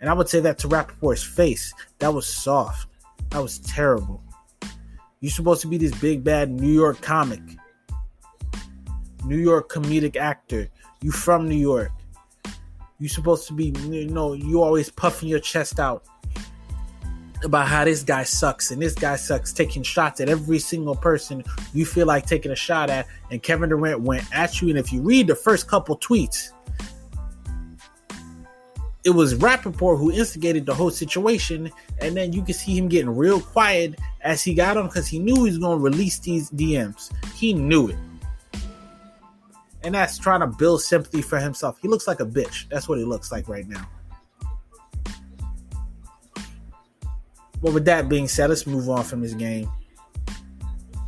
And I would say that to Rappaport's face. That was soft. That was terrible. You're supposed to be this big, bad New York comic. New York comedic actor. You from New York. You're supposed to be, you always puffing your chest out about how this guy sucks and this guy sucks, taking shots at every single person you feel like taking a shot at. And Kevin Durant went at you. And if you read the first couple tweets, it was Rappaport who instigated the whole situation. And then you can see him getting real quiet as he got on because he knew he was going to release these DMs. He knew it. And that's trying to build sympathy for himself. He looks like a bitch. That's what he looks like right now. But with that being said, let's move on from this game.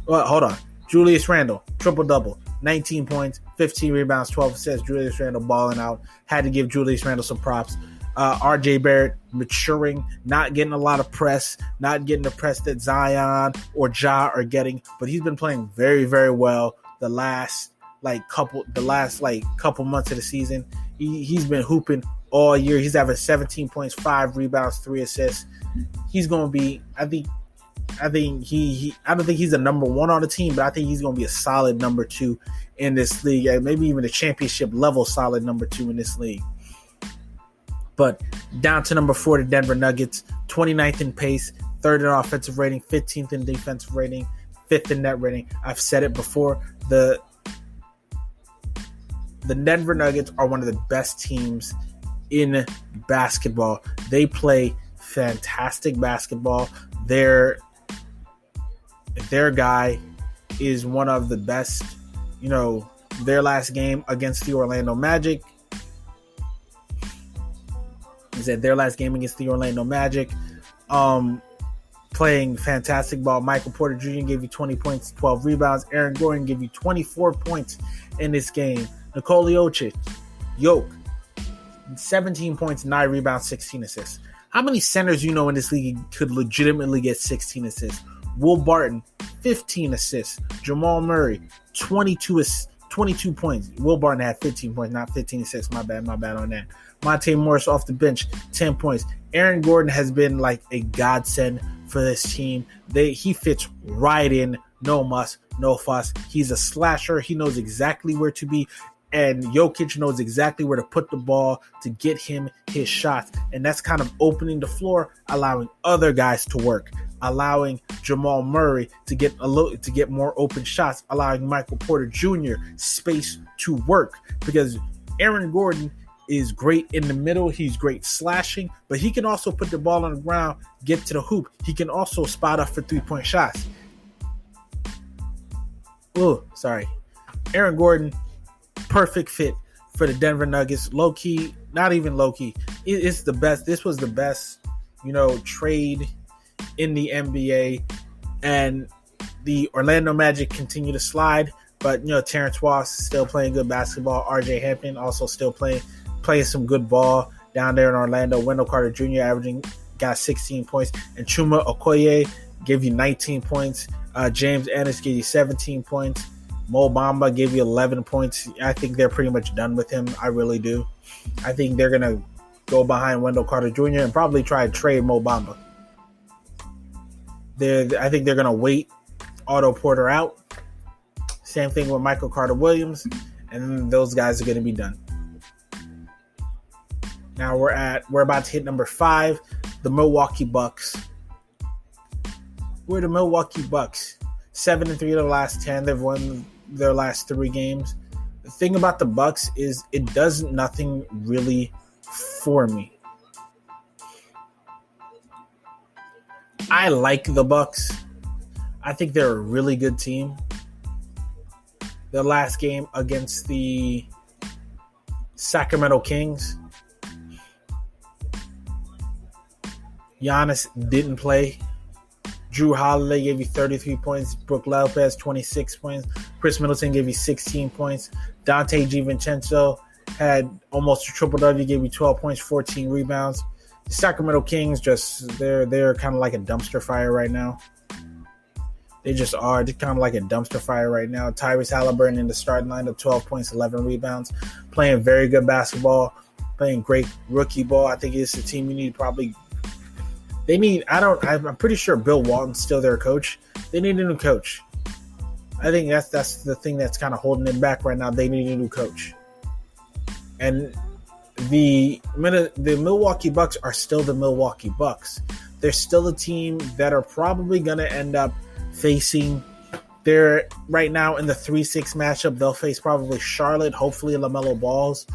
Well, hold on. Julius Randle, triple-double. 19 points, 15 rebounds, 12 assists. Julius Randle balling out. Had to give Julius Randle some props. RJ Barrett maturing, not getting a lot of press, not getting the press that Zion or Ja are getting. But he's been playing very, very well the last couple months of the season. He's been hooping all year. He's having 17 points, 5 rebounds, 3 assists. He's going to be, I don't think he's a number one on the team, but I think he's going to be a solid number 2 in this league. Maybe even a championship level solid number 2 in this league. But down to number 4, the Denver Nuggets, 29th in pace, 3rd in offensive rating, 15th in defensive rating, 5th in net rating. I've said it before. The Denver Nuggets are one of the best teams in basketball. They play fantastic basketball. Their guy is one of the best. Their last game against the Orlando Magic. Playing fantastic ball. Michael Porter Jr. gave you 20 points, 12 rebounds. Aaron Gordon gave you 24 points in this game. Nikola Jokic, 17 points, 9 rebounds, 16 assists. How many centers in this league could legitimately get 16 assists? Will Barton, 15 assists. Jamal Murray, 22 points. Will Barton had 15 points, not 15 assists. My bad on that. Monte Morris off the bench, 10 points. Aaron Gordon has been like a godsend for this team. He fits right in. No muss, no fuss. He's a slasher. He knows exactly where to be. And Jokic knows exactly where to put the ball to get him his shots. And that's kind of opening the floor, allowing other guys to work, allowing Jamal Murray to get more open shots, allowing Michael Porter Jr. space to work. Because Aaron Gordon is great in the middle. He's great slashing, but he can also put the ball on the ground, get to the hoop. He can also spot up for 3-point shots. Aaron Gordon, perfect fit for the Denver Nuggets. Low key, not even low key. It's the best. This was the best, trade in the NBA. And the Orlando Magic continue to slide, but Terrence Ross is still playing good basketball. RJ Hampton also still playing some good ball down there in Orlando. Wendell Carter Jr. got 16 points, and Chuma Okoye gave you 19 points. James Ennis gave you 17 points. Mo Bamba gave you 11 points. I think they're pretty much done with him. I really do. I think they're going to go behind Wendell Carter Jr. and probably try to trade Mo Bamba. I think they're going to wait Otto Porter out. Same thing with Michael Carter Williams. And those guys are going to be done. Now we're about to hit number 5, the Milwaukee Bucks. We're the Milwaukee Bucks. 7-3 of the last 10. They've won their last 3 games. The thing about the Bucks is it does nothing really for me. I like the Bucks. I think they're a really good team. Their last game against the Sacramento Kings, Giannis didn't play. Drew Holiday gave you 33 points. Brook Lopez, 26 points. Chris Middleton gave you 16 points. Dante DiVincenzo had almost a triple-double. He gave you 12 points, 14 rebounds. The Sacramento Kings, they're kind of like a dumpster fire right now. They just are. They're kind of like a dumpster fire right now. Tyrese Halliburton in the starting lineup, 12 points, 11 rebounds. Playing very good basketball. playing great rookie ball. I think it's a team you need probably. I'm pretty sure Bill Walton's still their coach. They need a new coach. I think that's the thing that's kind of holding them back right now. They need a new coach. And the Milwaukee Bucks are still the Milwaukee Bucks. They're still a team that are probably going to end up facing. They're right now in the 3-6 matchup. They'll face probably Charlotte. Hopefully LaMelo Ball's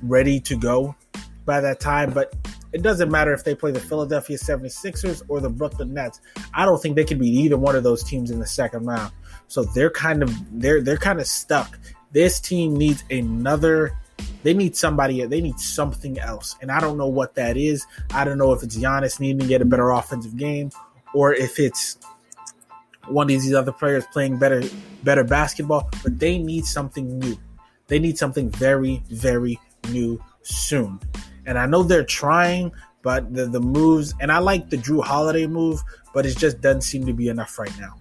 ready to go by that time. But it doesn't matter if they play the Philadelphia 76ers or the Brooklyn Nets. I don't think they can beat either one of those teams in the second round. So they're kind of stuck. This team needs they need somebody. They need something else. And I don't know what that is. I don't know if it's Giannis needing to get a better offensive game or if it's one of these other players playing better basketball. But they need something new. They need something very, very new soon. And I know they're trying, but the moves, and I like the Drew Holiday move, but it just doesn't seem to be enough right now.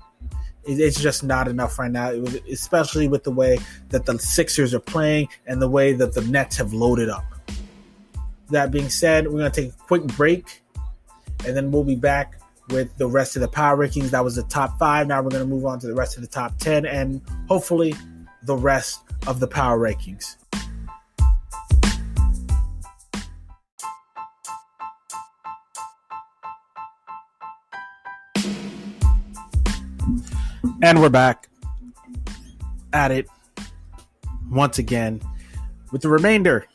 It's just not enough right now, especially with the way that the Sixers are playing and the way that the Nets have loaded up. That being said, we're going to take a quick break, and then we'll be back with the rest of the power rankings. That was the top 5. Now we're going to move on to the rest of the top 10 and hopefully the rest of the power rankings. And we're back at it once again with the remainder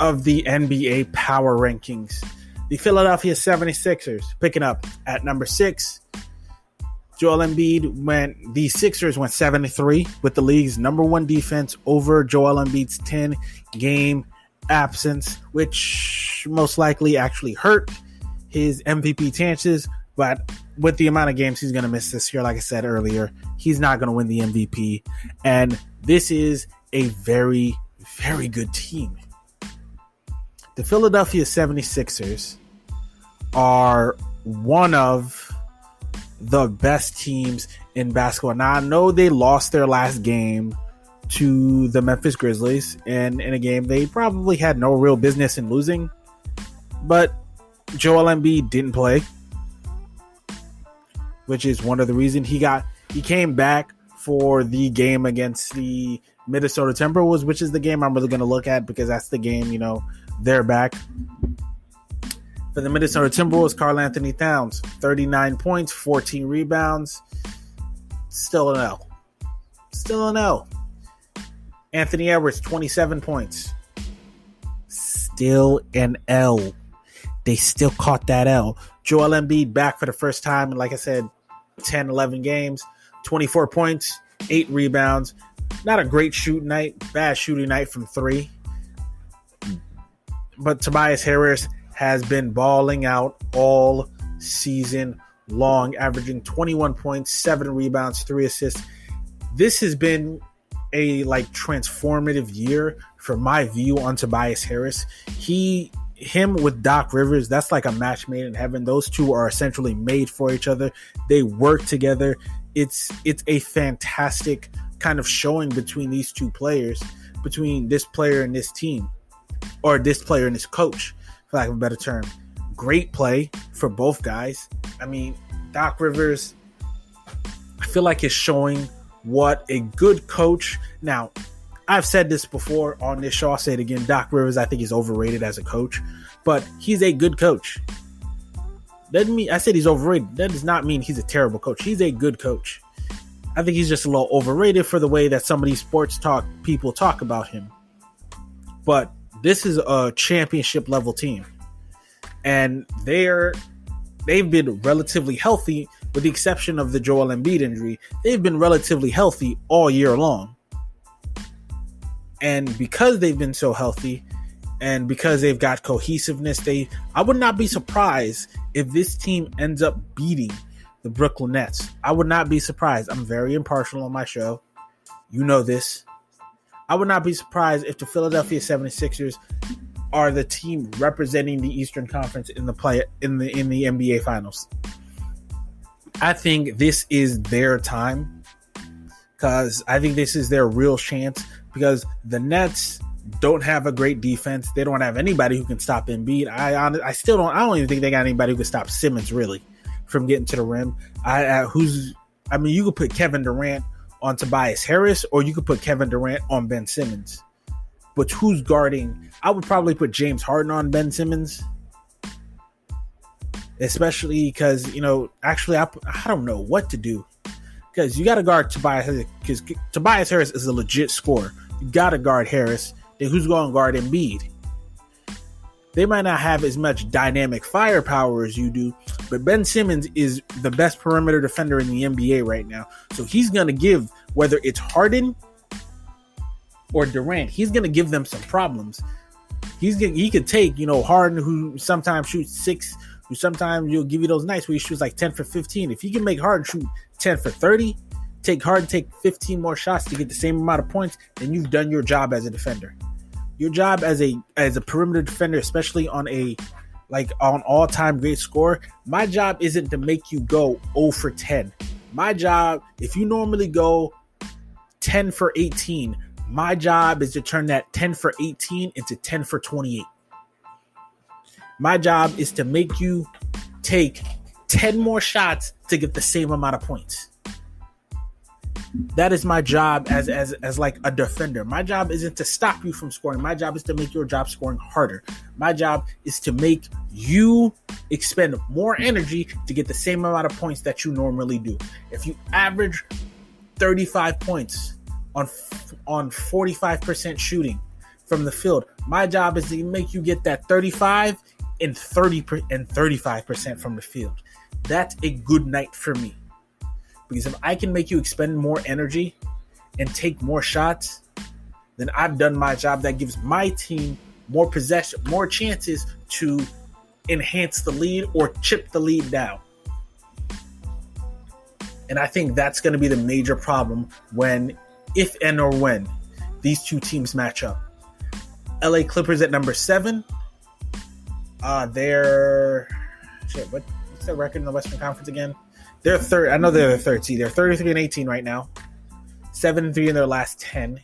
of the NBA power rankings. The Philadelphia 76ers picking up at number 6. The Sixers went 7-3 with the league's number 1 defense over Joel Embiid's 10-game absence, which most likely actually hurt his MVP chances. But with the amount of games he's going to miss this year, like I said earlier, he's not going to win the MVP. And this is a very, very good team. The Philadelphia 76ers are one of the best teams in basketball. Now, I know they lost their last game to the Memphis Grizzlies, and in a game they probably had no real business in losing. But Joel Embiid didn't play, which is one of the reasons he came back for the game against the Minnesota Timberwolves, which is the game I'm really going to look at because that's the game, they're back. For the Minnesota Timberwolves, Karl-Anthony Towns, 39 points, 14 rebounds. Still an L. Anthony Edwards, 27 points. Still an L. They still caught that L. Joel Embiid back for the first time in, like I said, 10, 11 games. 24 points, 8 rebounds. Not a great shooting night. Bad shooting night from 3. But Tobias Harris has been balling out all season long, averaging 21 points, 7 rebounds, 3 assists. This has been a transformative year for my view on Tobias Harris. Him with Doc Rivers, that's like a match made in heaven. Those two are essentially made for each other. They work together. It's a fantastic kind of showing between these two players, between this player and this team, or this player and this coach, for lack of a better term. Great play for both guys. I mean, Doc Rivers, I feel like is showing what a good coach. Now, I've said this before on this show. I'll say it again. Doc Rivers, I think, is overrated as a coach, but he's a good coach. I said he's overrated. That does not mean he's a terrible coach. He's a good coach. I think he's just a little overrated for the way that some of these sports talk people talk about him. But this is a championship level team, and they've been relatively healthy, with the exception of the Joel Embiid injury. They've been relatively healthy all year long. And because they've been so healthy and because they've got cohesiveness, I would not be surprised if this team ends up beating the Brooklyn Nets. I would not be surprised. I'm very impartial on my show. You know this. I would not be surprised if the Philadelphia 76ers are the team representing the Eastern Conference in the NBA Finals. I think this is their time, because I think this is their real chance, because the Nets don't have a great defense. They don't have anybody who can stop Embiid. I don't even think they got anybody who can stop Simmons really from getting to the rim. You could put Kevin Durant on Tobias Harris, or you could put Kevin Durant on Ben Simmons. But who's guarding? I would probably put James Harden on Ben Simmons. Especially because, I don't know what to do. Because you got to guard Tobias Harris, because Tobias Harris is a legit scorer. You got to guard Harris. Then who's going to guard Embiid? They might not have as much dynamic firepower as you do, but Ben Simmons is the best perimeter defender in the NBA right now. So he's going to give, whether it's Harden or Durant, he's going to give them some problems. He could take, Harden, who sometimes shoots 6, who sometimes you'll give you those nights where he shoots like 10 for 15. If you can make Harden shoot 10 for 30, take 15 more shots to get the same amount of points, then you've done your job as a defender. Your job as a perimeter defender, especially on on all-time great scorer, my job isn't to make you go 0 for 10. My job, if you normally go 10 for 18, my job is to turn that 10 for 18 into 10 for 28. My job is to make you take 10 more shots to get the same amount of points. That is my job as like a defender. My job isn't to stop you from scoring. My job is to make your job scoring harder. My job is to make you expend more energy to get the same amount of points that you normally do. If you average 35 points on 45% shooting from the field, my job is to make you get that 35 and 35% from the field. That's a good night for me. Because if I can make you expend more energy and take more shots, then I've done my job. That gives my team more possession, more chances to enhance the lead or chip the lead down. And I think that's going to be the major problem when these two teams match up. LA Clippers at number 7. What's their record in the Western Conference again? They're third. I know they're the third seed. They're 33-18 right now. 7-3 in their last 10.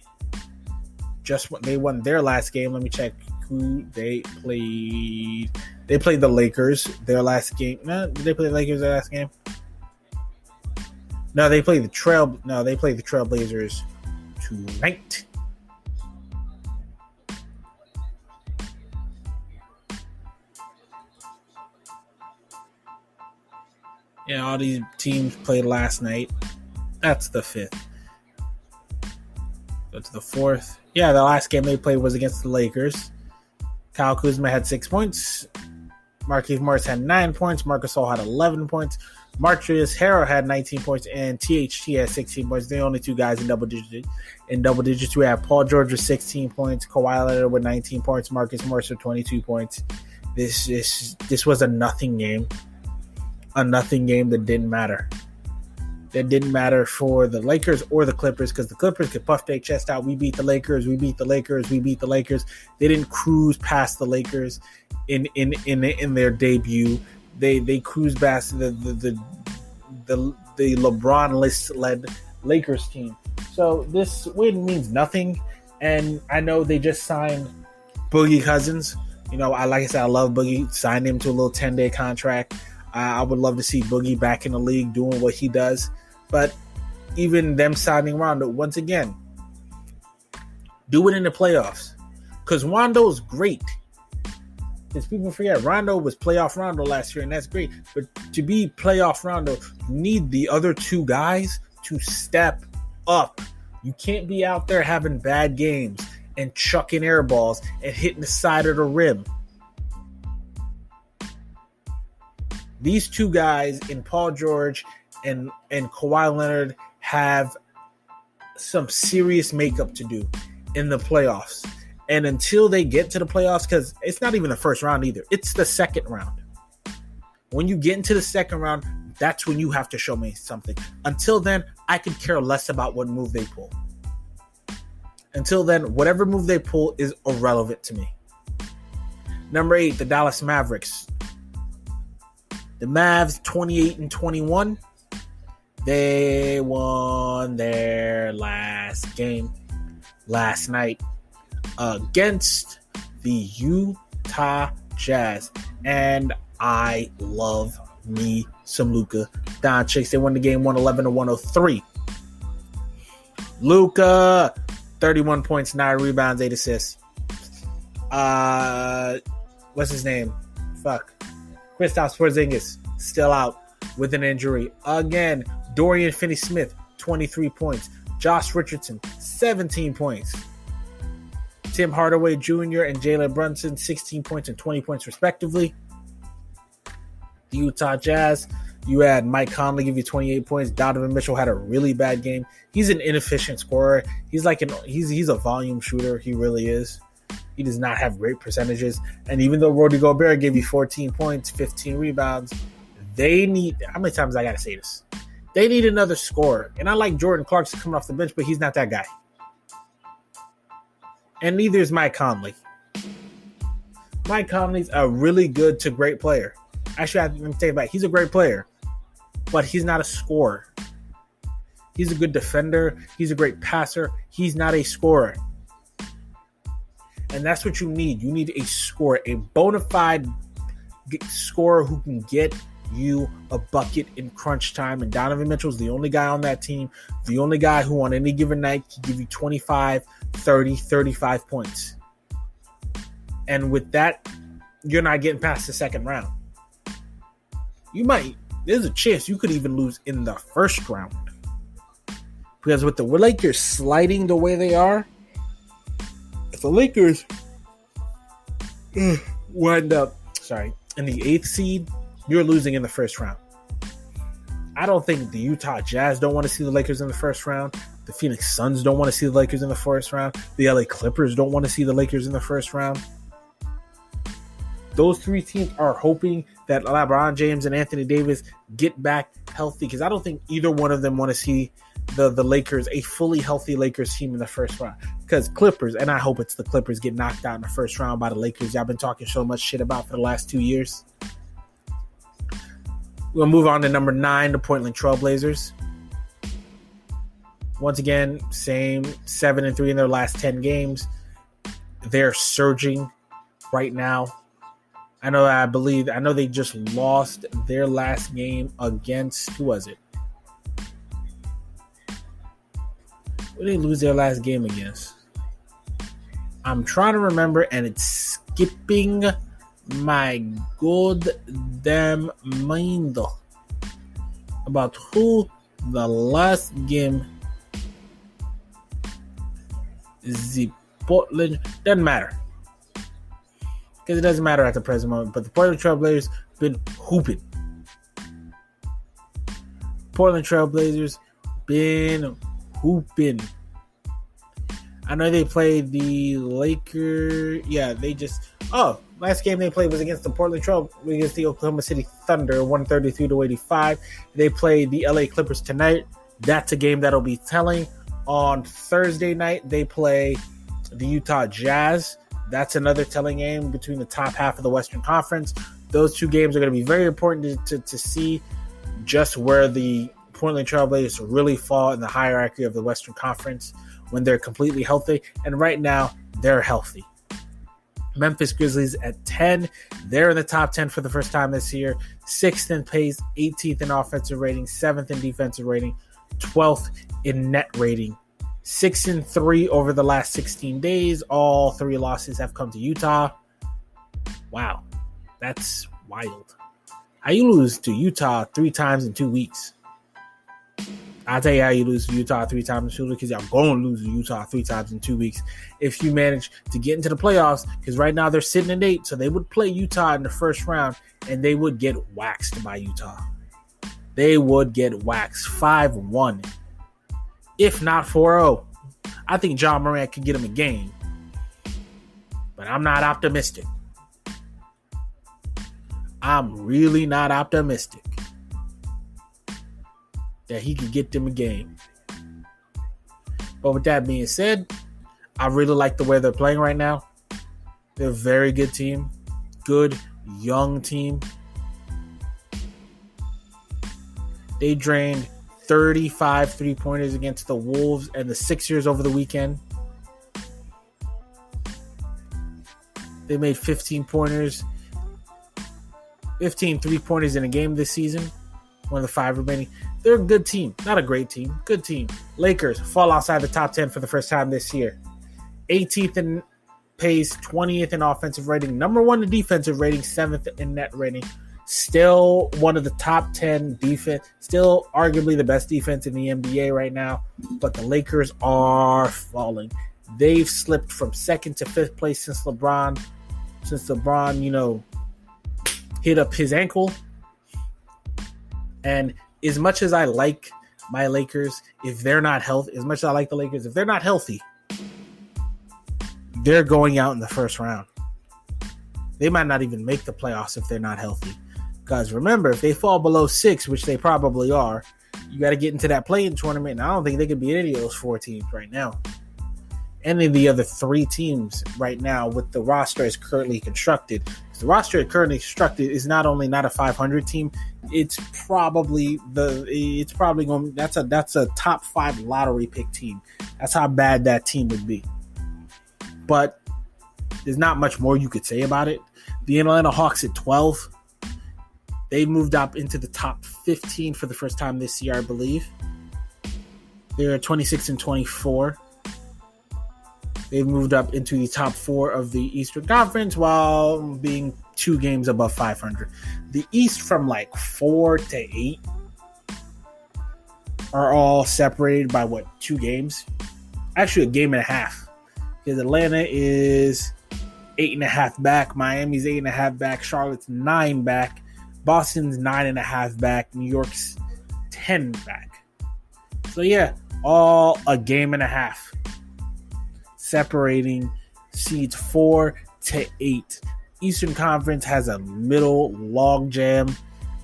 They won their last game. Let me check who they played. They played the Lakers their last game. No, did they play the Lakers their last game? No, they played the Trailblazers tonight. Yeah, all these teams played last night. That's the 5th. Go to the 4th. Yeah, the last game they played was against the Lakers. Kyle Kuzma had 6 points. Markieff Morris had 9 points. Marc Gasol had 11 points. Montrezl Harrell had 19 points, and THT had 16 points. They're the only two guys in double digits. We have Paul George with 16 points, Kawhi Leonard with 19 points, Marcus Morris with 22 points. This was a nothing game. A nothing game that didn't matter. That didn't matter for the Lakers or the Clippers, because the Clippers could puff their chest out. We beat the Lakers. They didn't cruise past the Lakers in their debut. They cruised past the LeBron-led Lakers team. So this win means nothing. And I know they just signed Boogie Cousins. Like I said, I love Boogie. Signed him to a little 10-day contract. I would love to see Boogie back in the league doing what he does. But even them signing Rondo, once again, do it in the playoffs. Because Rondo's great. Because people forget, Rondo was playoff Rondo last year, and that's great. But to be playoff Rondo, you need the other two guys to step up. You can't be out there having bad games and chucking air balls and hitting the side of the rim. These two guys in Paul George and Kawhi Leonard have some serious makeup to do in the playoffs. And until they get to the playoffs, because it's not even the first round either. It's the second round. When you get into the second round, that's when you have to show me something. Until then, I could care less about what move they pull. Until then, whatever move they pull is irrelevant to me. Number 8, the Dallas Mavericks. The Mavs, 28-21. They won their last game last night. against the Utah Jazz. And I love me some Luka Doncic. They won the game 111-103. Luka, 31 points, 9 rebounds, 8 assists. What's his name? Kristaps Porzingis, still out with an injury. Again, Dorian Finney-Smith, 23 points. Josh Richardson, 17 points. Tim Hardaway Jr. and Jalen Brunson, 16 points and 20 points respectively. The Utah Jazz, you had Mike Conley give you 28 points. Donovan Mitchell had a really bad game. He's an inefficient scorer. He's a volume shooter. He really is. He does not have great percentages. And even though Rudy Gobert gave you 14 points, 15 rebounds, they need – how many times I got to say this? They need another scorer. And I like Jordan Clarkson coming off the bench, but he's not that guy. And neither is Mike Conley. Mike Conley's a really good to great player. Actually, let me take it back. He's a great player, but he's not a scorer. He's a good defender. He's a great passer. He's not a scorer. And that's what you need. You need a scorer, a bona fide scorer who can get you a bucket in crunch time. And Donovan Mitchell's the only guy on that team, the only guy who on any given night can give you 25, 30, 35 points. And with that, you're not getting past the second round. There's a chance you could even lose in the first round. Because with the Lakers sliding the way they are, if the Lakers wind up, in the 8th seed, you're losing in the first round. I don't think the Utah Jazz don't want to see the Lakers in the first round. The Phoenix Suns don't want to see the Lakers in the first round. The LA Clippers don't want to see the Lakers in the first round. Those three teams are hoping that LeBron James and Anthony Davis get back healthy, because I don't think either one of them want to see the Lakers, a fully healthy Lakers team in the first round. Because Clippers, and I hope it's the Clippers, get knocked out in the first round by the Lakers y'all been talking so much shit about for the last 2 years. We'll move on to number 9, the Portland Trailblazers. Once again, same 7-3 in their last 10 games. They're surging right now. I know they just lost their last game against, who was it? Who did they lose their last game against? I'm trying to remember, and it's skipping my goddamn mind about who the last game the Portland, doesn't matter. Because it doesn't matter at the present moment. But the Portland Trailblazers been hooping. Portland Trailblazers been hooping. I know they played the Lakers. Yeah, last game they played was against the against the Oklahoma City Thunder, 133-85. They played the LA Clippers tonight. That's a game that'll be telling. On Thursday night, they play the Utah Jazz. That's another telling game between the top half of the Western Conference. Those two games are going to be very important to see just where the Portland Trailblazers really fall in the hierarchy of the Western Conference when they're completely healthy. And right now, they're healthy. Memphis Grizzlies at 10. They're in the top 10 for the first time this year. 6th in pace, 18th in offensive rating, 7th in defensive rating, 12th in net rating. 6-3 over the last 16 days. All 3 losses have come to Utah. Wow, that's wild. How you lose to Utah 3 times in 2 weeks? I'll tell you how you lose to Utah 3 times in 2 weeks, because y'all going to lose to Utah 3 times in 2 weeks if you manage to get into the playoffs, because right now they're sitting at 8, so they would play Utah in the first round, and they would get waxed by Utah. They would get waxed 5-1. If not 4-0. I think John Morant could get him a game. But I'm not optimistic. I'm really not optimistic that he could get them a game. But with that being said, I really like the way they're playing right now. They're a very good team. Good, young team. They drained 35 3-pointers against the Wolves and the Sixers over the weekend. They made 15 3-pointers in a game this season. One of the 5 remaining. They're a good team. Not a great team. Good team. Lakers fall outside the top 10 for the first time this year. 18th in pace, 20th in offensive rating, number 1 in defensive rating, 7th in net rating. Still one of the top 10 defense. Still arguably the best defense in the NBA right now. But the Lakers are falling. They've slipped from 2nd to 5th place since LeBron, hit up his ankle. And as much as I like my Lakers, if they're not healthy, as much as I like the Lakers, if they're not healthy, they're going out in the first round. They might not even make the playoffs if they're not healthy. Because remember, if they fall below 6, which they probably are, you got to get into that play-in tournament. And I don't think they could beat any of those 4 teams right now. Any of the other 3 teams right now with the roster as currently constructed. The roster currently constructed is not only not a 500 team, that's a top 5 lottery pick team. That's how bad that team would be. But there's not much more you could say about it. The Atlanta Hawks at 12, they moved up into the top 15 for the first time this year, I believe. They're 26 and 24. They've moved up into the top 4 of the Eastern Conference while being 2 games above 500. The East from 4 to 8 are all separated by 2 games? Actually, a game and a half. Because Atlanta is 8.5 back. Miami's 8.5 back. Charlotte's 9 back. Boston's 9.5 back. New York's 10 back. So yeah, all a game and a half separating seeds 4 to 8. Eastern Conference has a middle log jam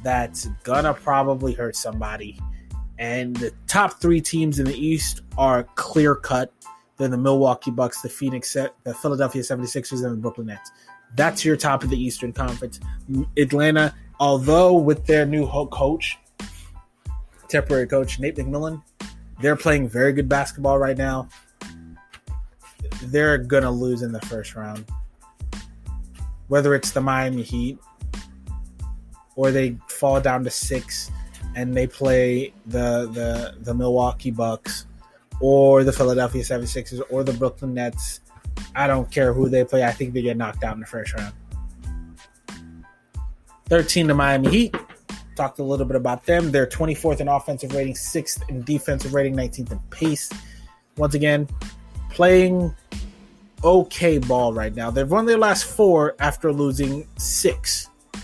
that's gonna probably hurt somebody. And the top 3 teams in the East are clear cut. They're the Milwaukee Bucks, the Philadelphia 76ers, and the Brooklyn Nets. That's your top of the Eastern Conference. Atlanta, although with their new temporary coach, Nate McMillan, they're playing very good basketball right now. They're going to lose in the first round. Whether it's the Miami Heat or they fall down to 6 and they play the Milwaukee Bucks or the Philadelphia 76ers or the Brooklyn Nets. I don't care who they play. I think they get knocked out in the first round. 13, the Miami Heat. Talked a little bit about them. They're 24th in offensive rating, 6th in defensive rating, 19th in pace. Once again, playing okay ball right now. They've won their last 4 after losing 6. Like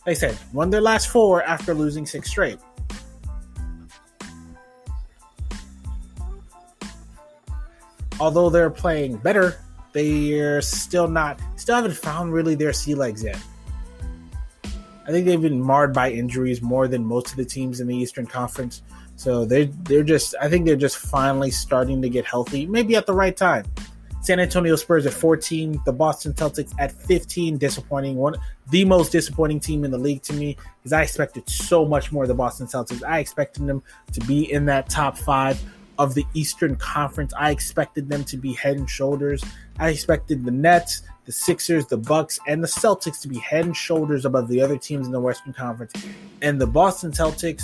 I said, won their last 4 after losing 6 straight. Although they're playing better, they're still haven't found really their sea legs yet. I think they've been marred by injuries more than most of the teams in the Eastern Conference. So they're just finally starting to get healthy, maybe at the right time. San Antonio Spurs at 14, the Boston Celtics at 15, disappointing. The most disappointing team in the league to me, because I expected so much more of the Boston Celtics. I expected them to be in that top 5 of the Eastern Conference. I expected them to be head and shoulders. I expected the Nets, the Sixers, the Bucks, and the Celtics to be head and shoulders above the other teams in the Western Conference. And the Boston Celtics,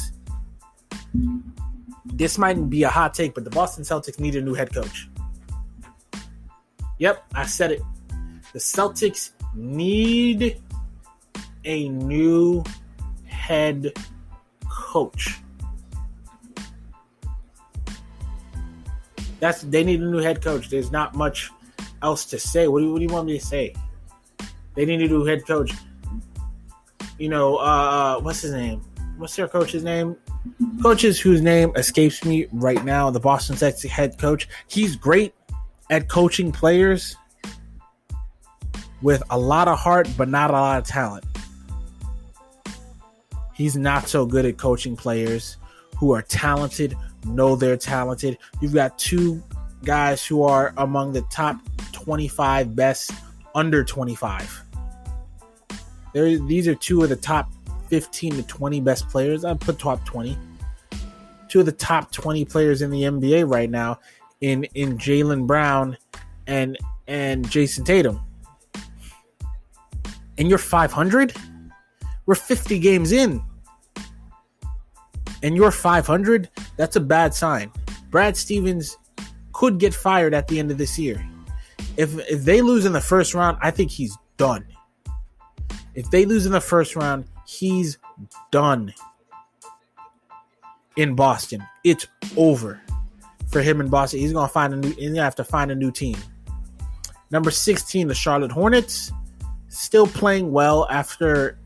this might be a hot take, but the Boston Celtics need a new head coach. Yep, I said it. The Celtics need a new head coach. They need a new head coach. There's not much else to say. What do you want me to say? They need a new head coach. What's his name? What's their coach's name? Coaches whose name escapes me right now. The Boston Celtics head coach. He's great at coaching players with a lot of heart, but not a lot of talent. He's not so good at coaching players who are talented, know they're talented. You've got 2 guys who are among the top 25 best under 25. These are 2 of the top 15 to 20 best players. I'd put top 20. 2 of the top 20 players in the NBA right now in Jaylen Brown and Jason Tatum. and you're 500? We're 50 games in, and you're 500? That's a bad sign. Brad Stevens could get fired at the end of this year. If they lose in the first round, I think he's done. If they lose in the first round, he's done in Boston. It's over for him in Boston. He's gonna have to find a new team. Number 16, the Charlotte Hornets, still playing well after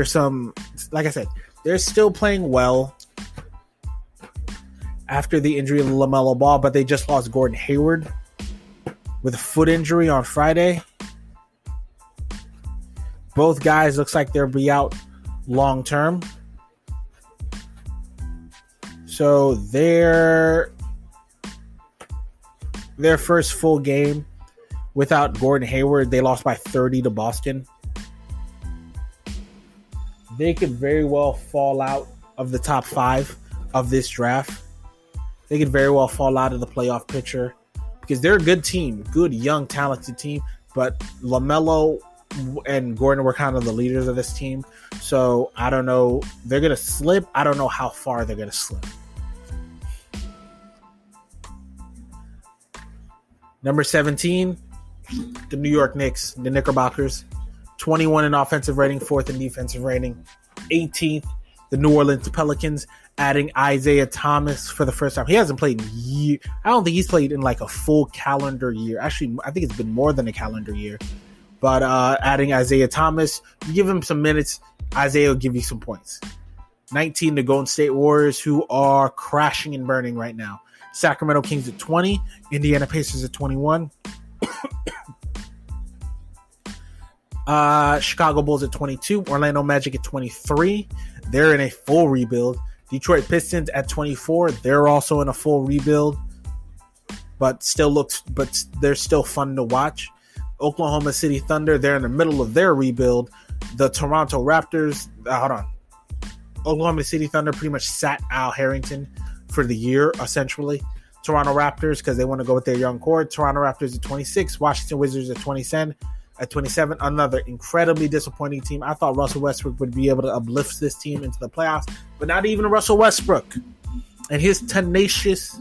some, like I said, they're still playing well after the injury of LaMelo Ball, but they just lost Gordon Hayward with a foot injury on Friday. Both guys looks like they'll be out long term. So their first full game without Gordon Hayward, they lost by 30 to Boston. They could very well fall out of the top 5 of this draft. They could very well fall out of the playoff picture because they're a good team, good, young, talented team. But LaMelo and Gordon were kind of the leaders of this team. So I don't know. They're going to slip. I don't know how far they're going to slip. Number 17, the New York Knicks, the Knickerbockers. 21 in offensive rating, 4th in defensive rating. 18th, the New Orleans Pelicans, adding Isaiah Thomas for the first time. He hasn't played in years. I don't think he's played in like a full calendar year. Actually, I think it's been more than a calendar year. But adding Isaiah Thomas, you give him some minutes, Isaiah will give you some points. 19, the Golden State Warriors, who are crashing and burning right now. Sacramento Kings at 20, Indiana Pacers at 21. Chicago Bulls at 22, Orlando Magic at 23. They're in a full rebuild. Detroit Pistons at 24. They're also in a full rebuild, but they're still fun to watch. Oklahoma City Thunder, they're in the middle of their rebuild. The Toronto Raptors, Oklahoma City Thunder pretty much sat Al Harrington for the year, essentially. Toronto Raptors, because they want to go with their young core. Toronto Raptors at 26, Washington Wizards at 27. At 27, another incredibly disappointing team. I thought Russell Westbrook would be able to uplift this team into the playoffs, but not even Russell Westbrook and his tenacious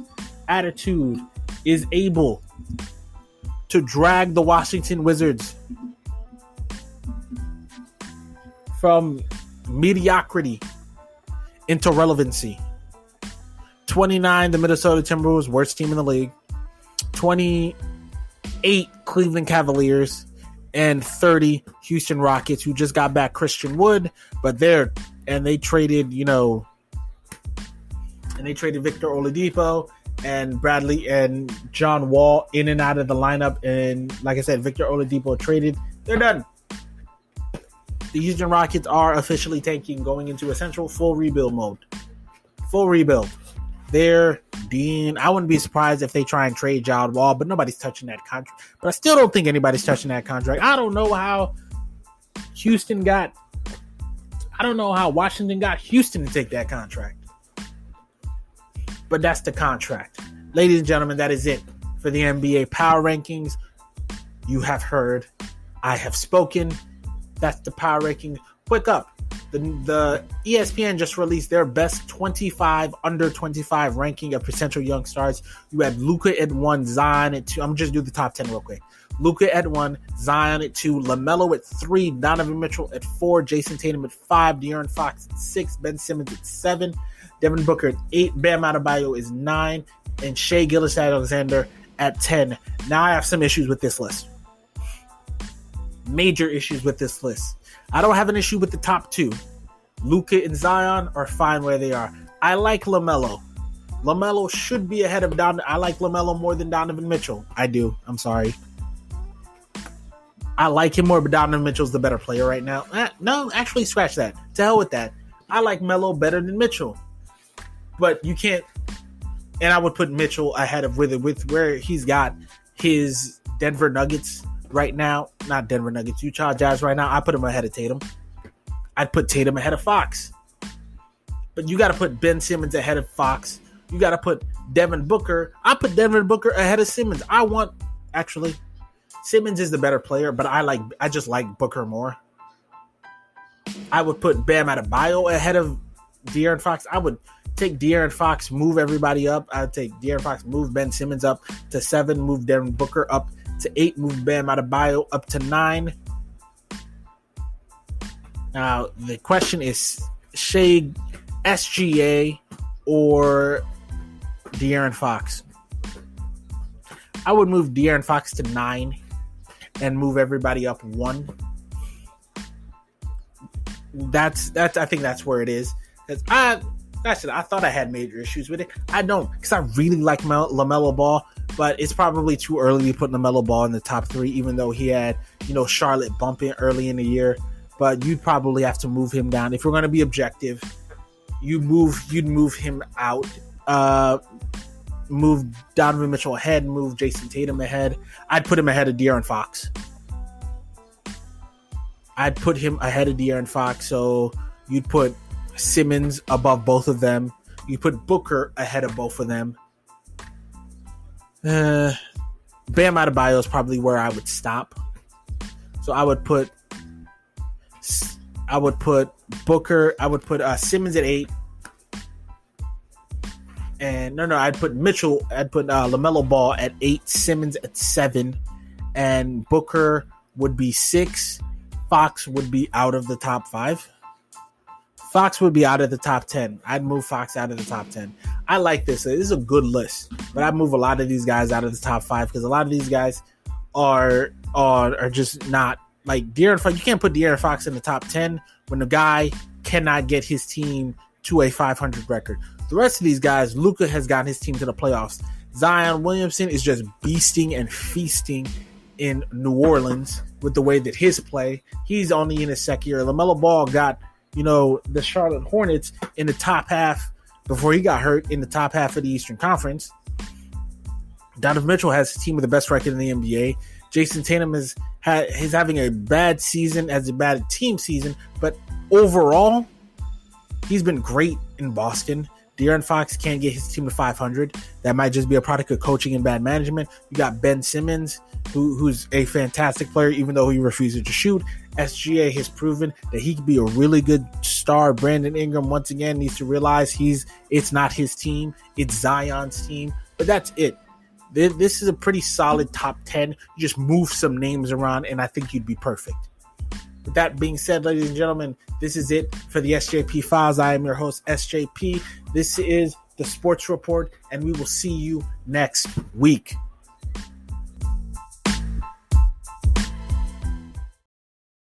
attitude is able to drag the Washington Wizards from mediocrity into relevancy. 29, the Minnesota Timberwolves, worst team in the league. 28, Cleveland Cavaliers. And 30, Houston Rockets, who just got back Christian Wood, but they traded Victor Oladipo and Bradley and John Wall in and out of the lineup. And like I said, Victor Oladipo traded. They're done. The Houston Rockets are officially tanking, going into essential full rebuild mode. Full rebuild. I wouldn't be surprised if they try and trade John Wall, but nobody's touching that contract. But I still don't think anybody's touching that contract. I don't know how Washington got Houston to take that contract. But that's the contract. Ladies and gentlemen, that is it for the NBA Power Rankings. You have heard. I have spoken. That's the Power Ranking. Quick up. The ESPN just released their best 25 under 25 ranking of potential young stars. You had Luka at 1, Zion at 2. I'm just do the top 10 real quick. Luka at 1, Zion at 2, LaMelo at 3, Donovan Mitchell at 4, Jason Tatum at 5, De'Aaron Fox at 6, Ben Simmons at 7, Devin Booker at 8, Bam Adebayo is 9, and Shai Gilgeous-Alexander at 10. Now I have some issues with this list. Major issues with this list. I don't have an issue with the top 2. Luka and Zion are fine where they are. I like LaMelo. LaMelo should be ahead of Donovan. I like LaMelo more than Donovan Mitchell. I do. I'm sorry. I like him more, but Donovan Mitchell's the better player right now. No, actually, scratch that. To hell with that. I like Melo better than Mitchell. But you can't. And I would put Mitchell ahead of with where he's got his Denver Nuggets right now. Not Denver Nuggets, Utah Jazz right now. I put him ahead of Tatum. I'd put Tatum ahead of Fox. But you got to put Ben Simmons ahead of Fox. You got to put Devin Booker. I put Devin Booker ahead of Simmons. Simmons is the better player, but I just like Booker more. I would put Bam Adebayo ahead of De'Aaron Fox. I would take De'Aaron Fox, move everybody up. I would take De'Aaron Fox, move Ben Simmons up to 7, move Devin Booker up to 8, move Bam Adebayo up to 9. Now, the question is Shea, SGA, or De'Aaron Fox? I would move De'Aaron Fox to 9 and move everybody up 1. That's I think that's where it is. Because I thought I had major issues with it. I don't, because I really like LaMelo Ball, but it's probably too early to put LaMelo Ball in the top 3, even though he had, Charlotte bumping early in the year. But you'd probably have to move him down. If we're going to be objective, you'd move him out. Move Donovan Mitchell ahead, move Jason Tatum ahead. I'd put him ahead of De'Aaron Fox. So you'd put Simmons above both of them. You put Booker ahead of both of them. Bam Adebayo is probably where I would stop. So I would put Booker. I would put Simmons at 8. And I'd put Mitchell. I'd put LaMelo Ball at 8. Simmons at 7, and Booker would be 6. Fox would be out of the top 5. Fox would be out of the top 10. I'd move Fox out of the top 10. I like this. This is a good list, but I'd move a lot of these guys out of the top 5 because a lot of these guys are just not like De'Aaron Fox. You can't put De'Aaron Fox in the top 10 when the guy cannot get his team to a 500 record. The rest of these guys, Luka has gotten his team to the playoffs. Zion Williamson is just beasting and feasting in New Orleans with the way that his play. He's only in his second year. LaMelo Ball got, the Charlotte Hornets in the top half before he got hurt in the top half of the Eastern Conference. Donovan Mitchell has his team with the best record in the NBA. Jason Tatum is having a bad season, has a bad team season, but overall, he's been great in Boston. De'Aaron Fox can't get his team to 500. That might just be a product of coaching and bad management. You got Ben Simmons, who's a fantastic player, even though he refuses to shoot. SGA has proven that he could be a really good star. Brandon Ingram, once again, needs to realize it's not his team. It's Zion's team. But that's it. This is a pretty solid top 10. You just move some names around, and I think you'd be perfect. With that being said, ladies and gentlemen, this is it for the SJP Files. I am your host, SJP. This is the Sports Report, and we will see you next week.